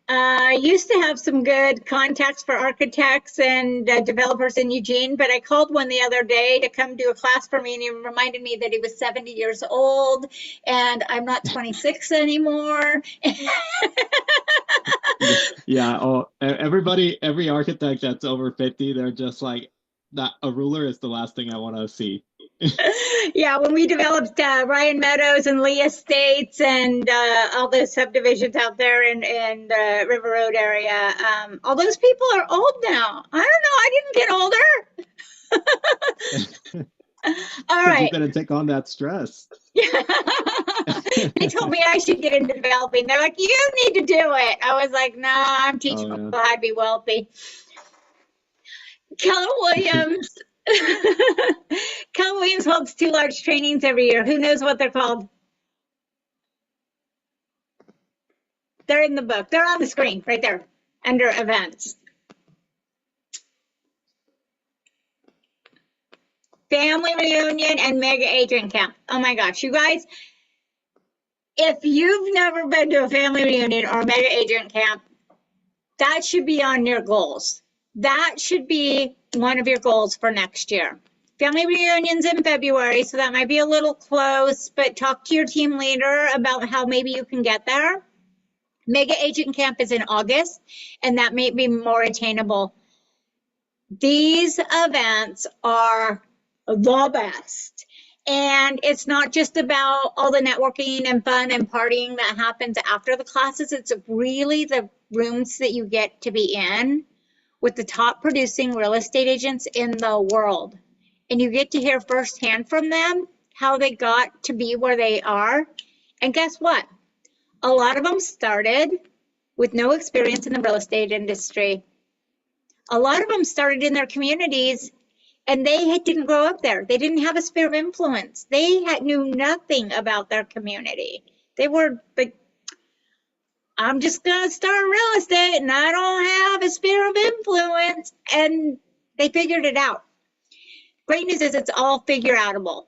I used to have some good contacts for architects and developers in Eugene, but I called one the other day to come do a class for me, and he reminded me that he was 70 years old, and I'm not 26 anymore.
Yeah. Oh, every architect that's over 50, they're just like, that a ruler is the last thing I want to see.
Yeah, when we developed Ryan Meadows and Lee Estates and all the subdivisions out there in the River Road area, all those people are old now. I don't know. I didn't get older. All right.
You're going to take on that stress.
They told me I should get into developing. They're like, you need to do it. I was like, no, I'm teaching people how to be wealthy. Keller Williams. Keller Williams holds 2 large trainings every year. Who knows what they're called? They're in the book. They're on the screen right there under events. Family reunion and mega agent camp. Oh my gosh, you guys, if you've never been to a family reunion or a mega agent camp, that should be on your goals. That should be one of your goals for next year. Family reunions in February, so that might be a little close, but talk to your team leader about how maybe you can get there. Mega Agent Camp is in August, and that may be more attainable. These events are the best. And it's not just about all the networking and fun and partying that happens after the classes. It's really the rooms that you get to be in with the top producing real estate agents in the world. And you get to hear firsthand from them how they got to be where they are. And guess what? A lot of them started with no experience in the real estate industry. A lot of them started in their communities and they didn't grow up there. They didn't have a sphere of influence. They knew nothing about their community. They were like, I'm just going to start real estate and I don't have a sphere of influence. And they figured it out. Great news is it's all figure outable.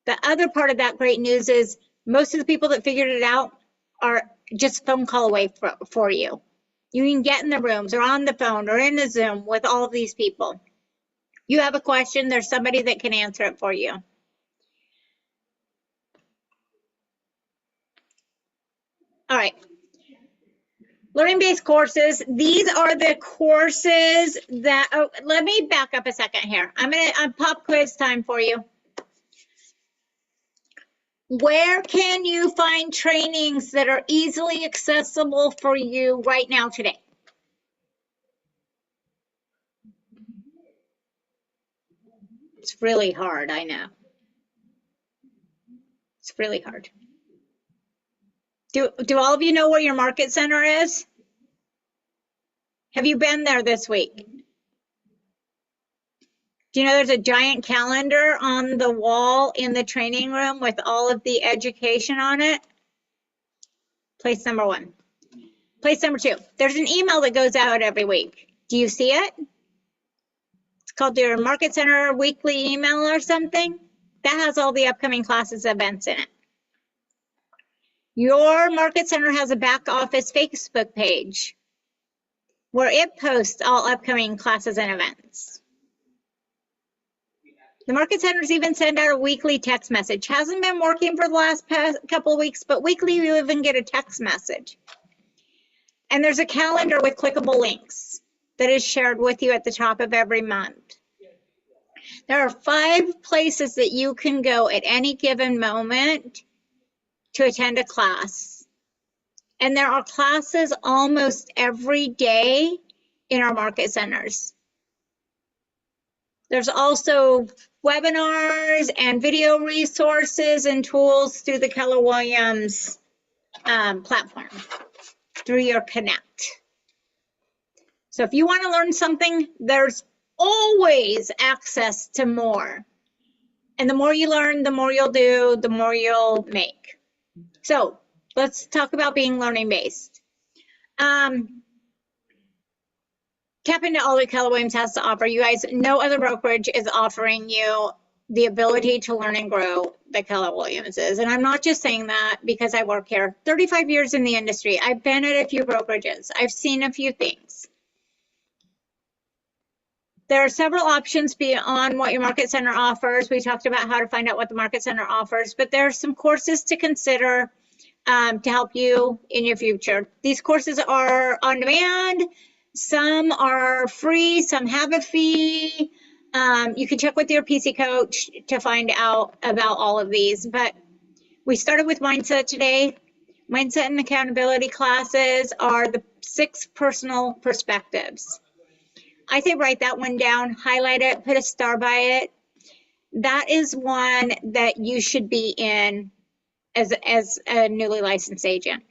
The other part of that great news is most of the people that figured it out are just a phone call away for you. You can get in the rooms or on the phone or in the Zoom with all of these people. You have a question, there's somebody that can answer it for you. All right. Learning-based courses. These are the courses that, oh, let me back up a second here. I'm pop quiz time for you. Where can you find trainings that are easily accessible for you right now today? It's really hard, I know. It's really hard. Do all of you know where your market center is? Have you been there this week? Do you know there's a giant calendar on the wall in the training room with all of the education on it? Place number 1. Place number 2, there's an email that goes out every week. Do you see it? It's called your Market Center weekly email or something. That has all the upcoming classes events in it. Your Market Center has a back office Facebook page where it posts all upcoming classes and events. The Market Centers even send out a weekly text message. Hasn't been working for the last couple of weeks, but weekly you even get a text message. And there's a calendar with clickable links that is shared with you at the top of every month. There are 5 places that you can go at any given moment to attend a class. And there are classes almost every day in our Market Centers. There's also webinars and video resources and tools through the Keller Williams platform, through your Connect. So if you want to learn something, there's always access to more. And the more you learn, the more you'll do, the more you'll make. So let's talk about being learning-based. Tap into all that Keller Williams has to offer. You guys, no other brokerage is offering you the ability to learn and grow that Keller Williams is. And I'm not just saying that because I work here. 35 years in the industry. I've been at a few brokerages. I've seen a few things. There are several options beyond what your Market Center offers. We talked about how to find out what the Market Center offers, but there are some courses to consider to help you in your future. These courses are on demand. Some are free, some have a fee. You can check with your PC coach to find out about all of these. But we started with Mindset today. Mindset and accountability classes are the 6 personal perspectives. I say write that one down, highlight it, put a star by it. That is one that you should be in as a newly licensed agent.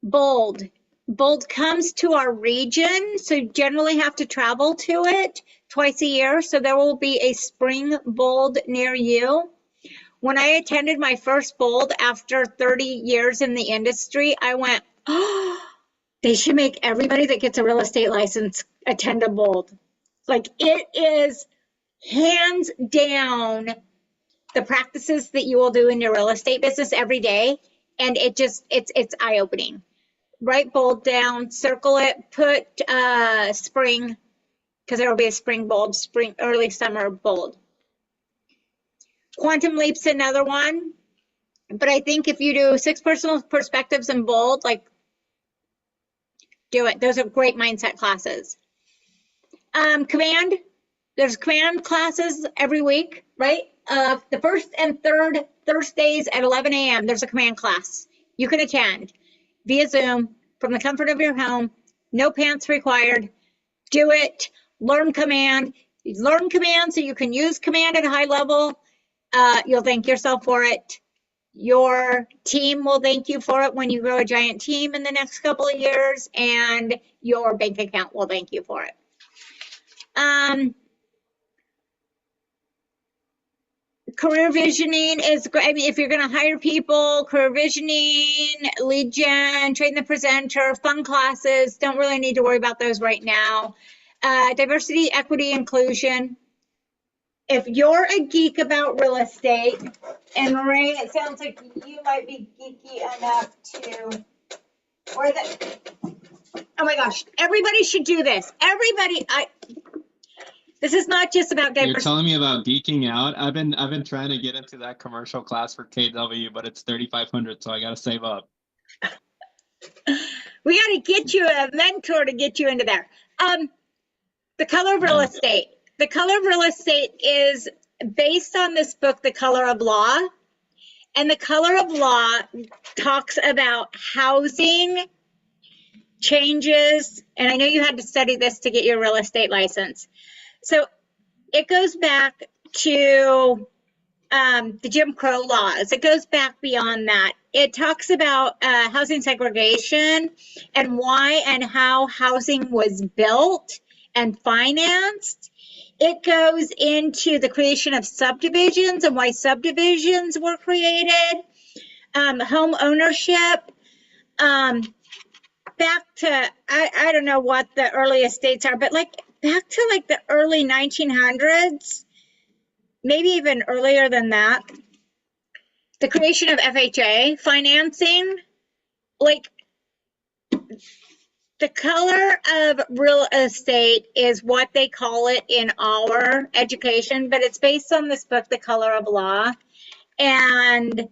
Bold. Bold comes to our region, so you generally have to travel to it twice a year. So there will be a spring Bold near you. When I attended my first Bold after 30 years in the industry, I went, oh, they should make everybody that gets a real estate license attend a Bold. Like, it is hands down the practices that you will do in your real estate business every day. And it's eye-opening. Write Bold down, circle it, put spring, because there will be a spring Bold, spring, early summer Bold. Quantum Leap's another one. But I think if you do 6 personal perspectives and Bold, like, do it. Those are great mindset classes. Command, there's command classes every week, right? The first and third Thursdays at 11 a.m., there's a command class you can attend via Zoom from the comfort of your home. No pants required. Do it. Learn command. Learn command so you can use command at a high level. You'll thank yourself for it. Your team will thank you for it when you grow a giant team in the next couple of years, and your bank account will thank you for it. Career visioning is great. I mean, if you're going to hire people, career visioning, lead gen, train the presenter, fun classes, don't really need to worry about those right now. Diversity, equity, inclusion. If you're a geek about real estate, and Lorraine, it sounds like you might be geeky enough to, oh my gosh, everybody should do this. Everybody, this is not just about diversity.
You're telling me about geeking out. I've been trying to get into that commercial class for KW, but it's $3,500, so I gotta save up.
We gotta get you a mentor to get you into there. The Color of Real Estate. The Color of Real Estate is based on this book, The Color of Law. And The Color of Law talks about housing changes. And I know you had to study this to get your real estate license. So it goes back to the Jim Crow laws. It goes back beyond that. It talks about housing segregation and why and how housing was built and financed. It goes into the creation of subdivisions and why subdivisions were created, home ownership, back to, I don't know what the earliest dates are, but like back to like the early 1900s, maybe even earlier than that. The creation of FHA financing, like the color of real estate is what they call it in our education, but it's based on this book, The Color of Law, and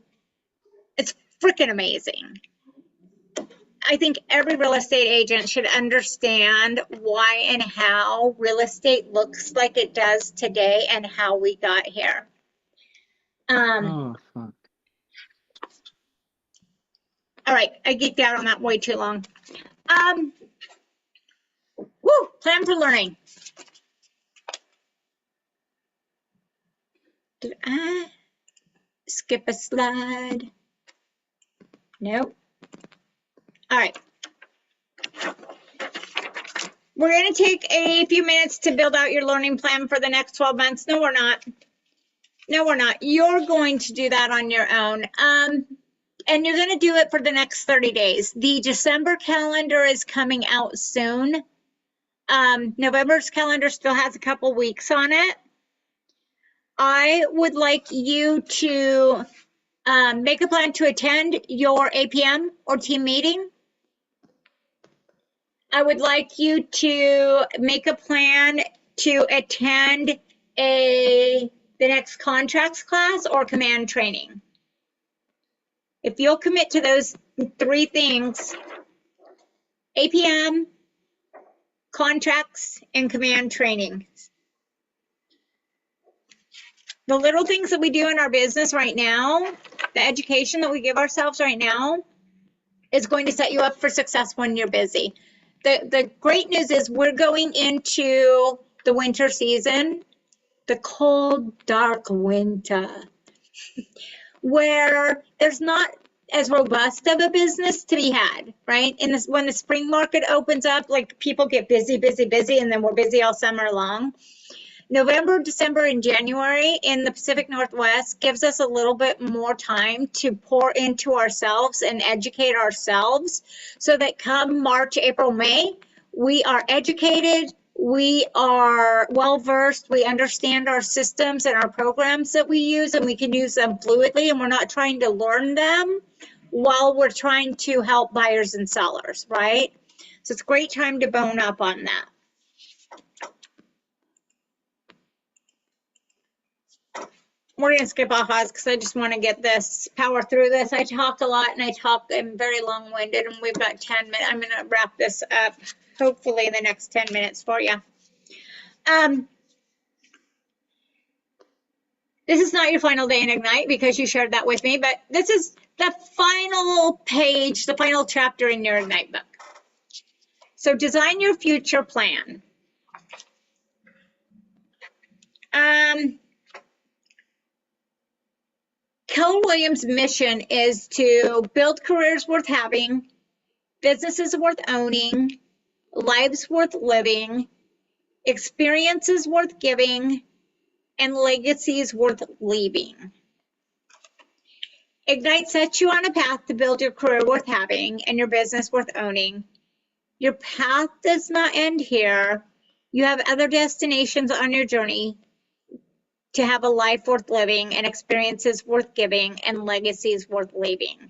it's freaking amazing. I think every real estate agent should understand why and how real estate looks like it does today and how we got here.
Oh, fuck.
All right, I geeked out on that way too long. Plan for learning. Did I skip a slide? Nope. All right. We're going to take a few minutes to build out your learning plan for the next 12 months. No, we're not. No, we're not. You're going to do that on your own. And you're going to do it for the next 30 days. The December calendar is coming out soon. November's calendar still has a couple weeks on it. I would like you to make a plan to attend your APM or team meeting. I would like you to make a plan to attend the next contracts class or command training. If you'll commit to those 3 things, APM, contracts, and command training. The little things that we do in our business right now, the education that we give ourselves right now, is going to set you up for success when you're busy. The great news is we're going into the winter season, the cold, dark winter, where there's not as robust of a business to be had, right? When the spring market opens up, like people get busy, and then we're busy all summer long. November, December, and January in the Pacific Northwest gives us a little bit more time to pour into ourselves and educate ourselves so that come March, April, May, we are educated, we are well-versed, we understand our systems and our programs that we use, and we can use them fluidly, and we're not trying to learn them while we're trying to help buyers and sellers, right? So it's a great time to bone up on that. We're going to skip ahas because I just want to get this, power through this. I talk a lot and I'm very long-winded, and we've got 10 minutes. I'm going to wrap this up hopefully in the next 10 minutes for you. This is not your final day in Ignite because you shared that with me, but this is the final page, the final chapter in your Ignite book. So design your future plan. Keller Williams' mission is to build careers worth having, businesses worth owning, lives worth living, experiences worth giving, and legacies worth leaving. Ignite sets you on a path to build your career worth having and your business worth owning. Your path does not end here. You have other destinations on your journey to have a life worth living and experiences worth giving and legacies worth leaving.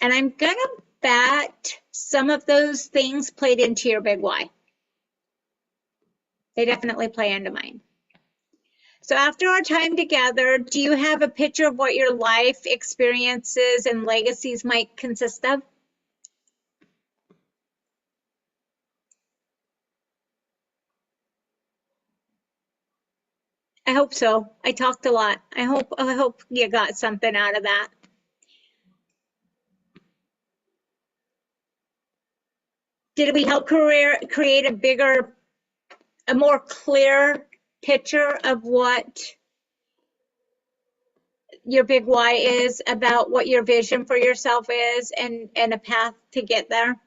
And I'm gonna bet some of those things played into your big why. They definitely play into mine. So after our time together, do you have a picture of what your life experiences and legacies might consist of? I hope so. I talked a lot. I hope you got something out of that. Did we help create a more clear picture of what your big why is, about what your vision for yourself is, and a path to get there?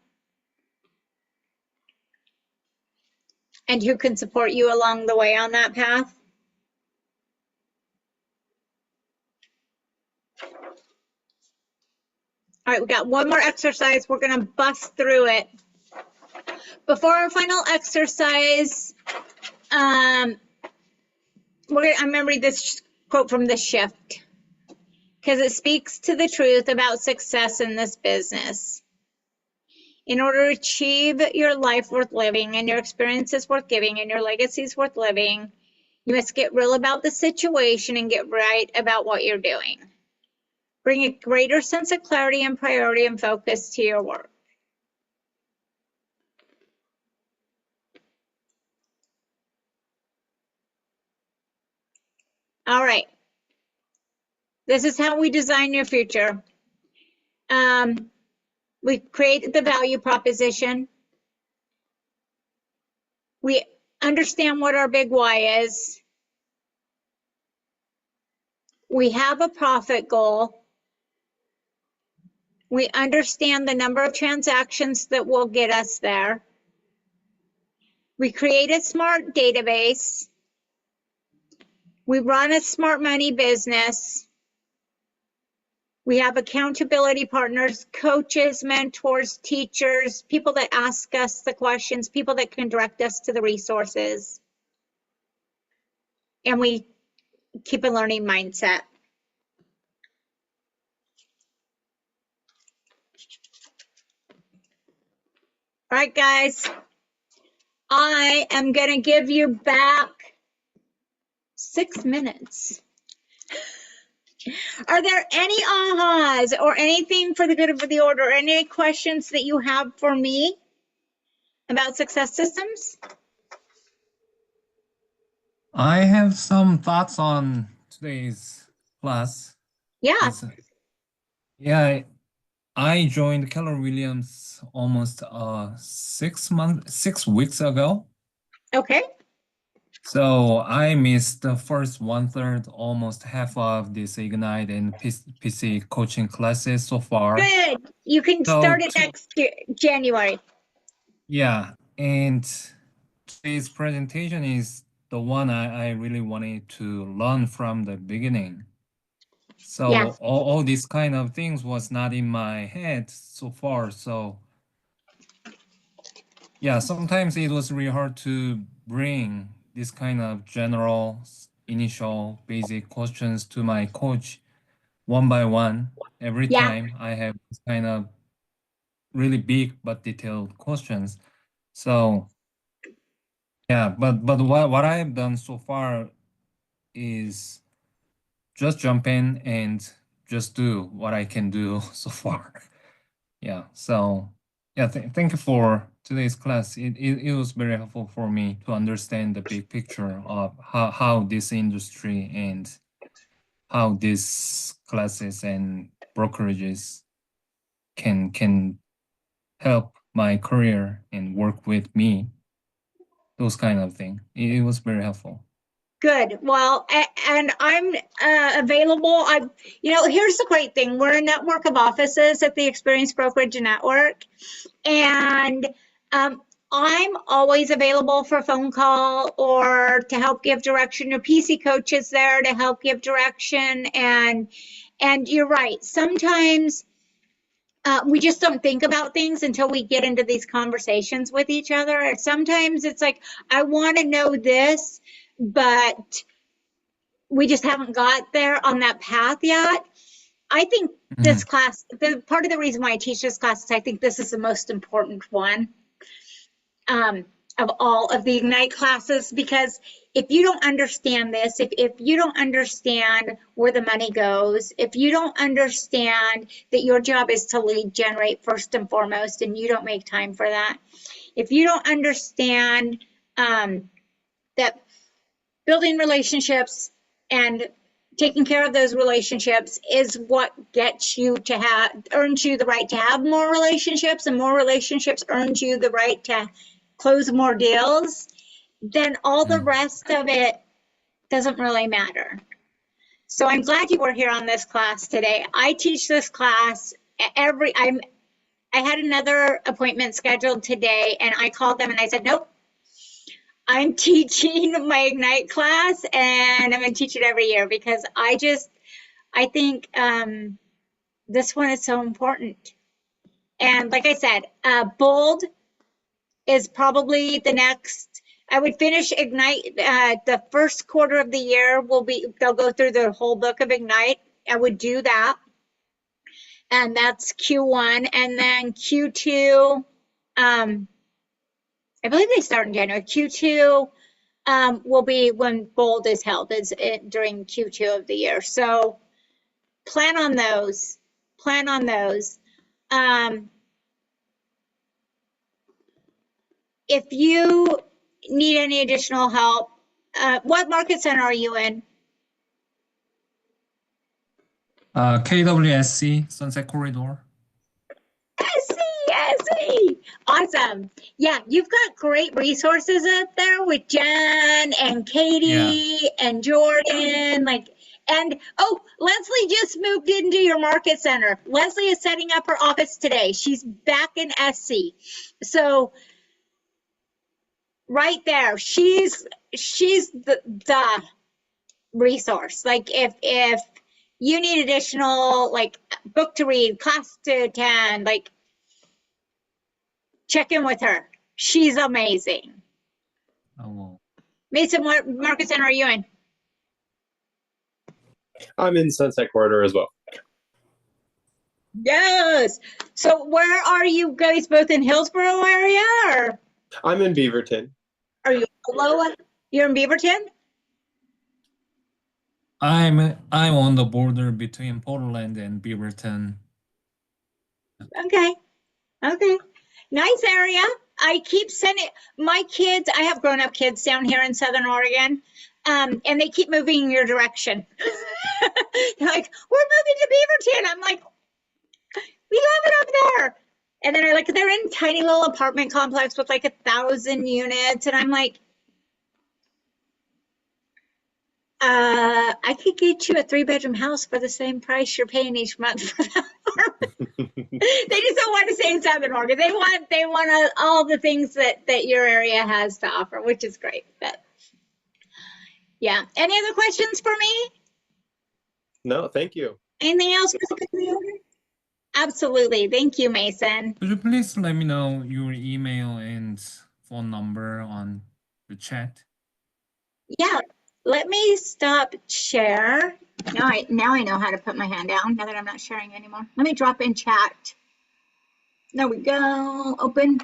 And who can support you along the way on that path? All right, we got one more exercise. We're going to bust through it. Before our final exercise, I'm going to read this quote from The Shift, because it speaks to the truth about success in this business. In order to achieve your life worth living, and your experiences worth giving, and your legacies worth living, you must get real about the situation and get right about what you're doing. Bring a greater sense of clarity and priority and focus to your work. All right. This is how we design your future. We create the value proposition. We understand what our big why is. We have a profit goal. We understand the number of transactions that will get us there. We create a smart database. We run a smart money business. We have accountability partners, coaches, mentors, teachers, people that ask us the questions, people that can direct us to the resources. And we keep a learning mindset. All right, guys, I am going to give you back 6 minutes. Are there any ahas or anything for the good of the order, any questions that you have for me about Success Systems?
I have some thoughts on today's class.
Yeah.
Yeah, I joined Keller Williams almost 6 weeks ago.
Okay.
So I missed the first 1/3, almost half of this Ignite and PC coaching classes so far.
Good. You can
So
start it next January.
Yeah, and today's presentation is the one I really wanted to learn from the beginning. So
Yeah.
all these kind of things was not in my head so far. So yeah, sometimes it was really hard to bring this kind of general, initial, basic questions to my coach one by one. Every
Yeah.
time I have this kind of really big but detailed questions. So yeah, but what I've done so far is just jump in and just do what I can do so far. Yeah, so yeah, thank you for today's class. It was very helpful for me to understand the big picture of how this industry and how these classes and brokerages can help my career and work with me. Those kind of thing. It was very helpful.
Good. Well, and I'm available. Here's the great thing. We're a network of offices at the Experience Brokerage Network. And I'm always available for a phone call or to help give direction. Your PC coach is there to help give direction. And you're right. Sometimes we just don't think about things until we get into these conversations with each other. Sometimes it's like, I want to know this, but we just haven't got there on that path yet. I think this class, part of the reason why I teach this class is I think this is the most important one of all of the Ignite classes, because if you don't understand this, if you don't understand where the money goes, if you don't understand that your job is to lead generate first and foremost, and you don't make time for that, if you don't understand that building relationships and taking care of those relationships is what gets you to earns you the right to have more relationships, and more relationships earns you the right to close more deals, then all the rest of it doesn't really matter. So I'm glad you were here on this class today. I teach this class I had another appointment scheduled today and I called them and I said, nope, I'm teaching my Ignite class and I'm going to teach it every year because I think this one is so important. And like I said, Bold is probably the next. I would finish Ignite. The first quarter of the year they'll go through the whole book of Ignite. I would do that. And that's Q1. And then Q2, I believe they start in January. Q2 will be when Bold is held, during Q2 of the year. So plan on those. Plan on those. If you need any additional help, what market center are you in?
KWSC, Sunset Corridor.
SC. Awesome. Yeah, you've got great resources up there with Jen and Katie and Jordan. And Leslie just moved into your market center. Leslie is setting up her office today. She's back in SC. So right there, she's the resource. Like if you need additional book to read, class to attend, check in with her. She's amazing.
Oh,
Mason, what market center are you in?
I'm in Sunset Corridor as well.
Yes. So where are you guys, both in Hillsborough area or
I'm in Beaverton.
are you below? You're in Beaverton?
I'm on the border between Portland and Beaverton.
Okay. Okay. Nice area. I keep sending my kids, I have grown-up kids down here in Southern Oregon, and they keep moving in your direction. They're like, we're moving to Beaverton. I'm like, we love it up there. And then they're in tiny little apartment complex with 1,000 units. And I'm like, I could get you a 3-bedroom house for the same price you're paying each month for that apartment. They just don't want to stay in Southern Oregon. They want all the things that your area has to offer, which is great. But yeah. Any other questions for me?
No, thank you.
Anything else? Absolutely. Thank you, Mason.
Could you please let me know your email and phone number on the chat?
Yeah. Let me stop share. Now I know how to put my hand down now that I'm not sharing anymore. Let me drop in chat. There we go. Open.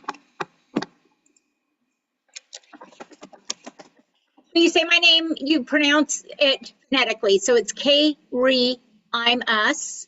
When you say my name, you pronounce it phonetically. So it's K-R-E, I'm us.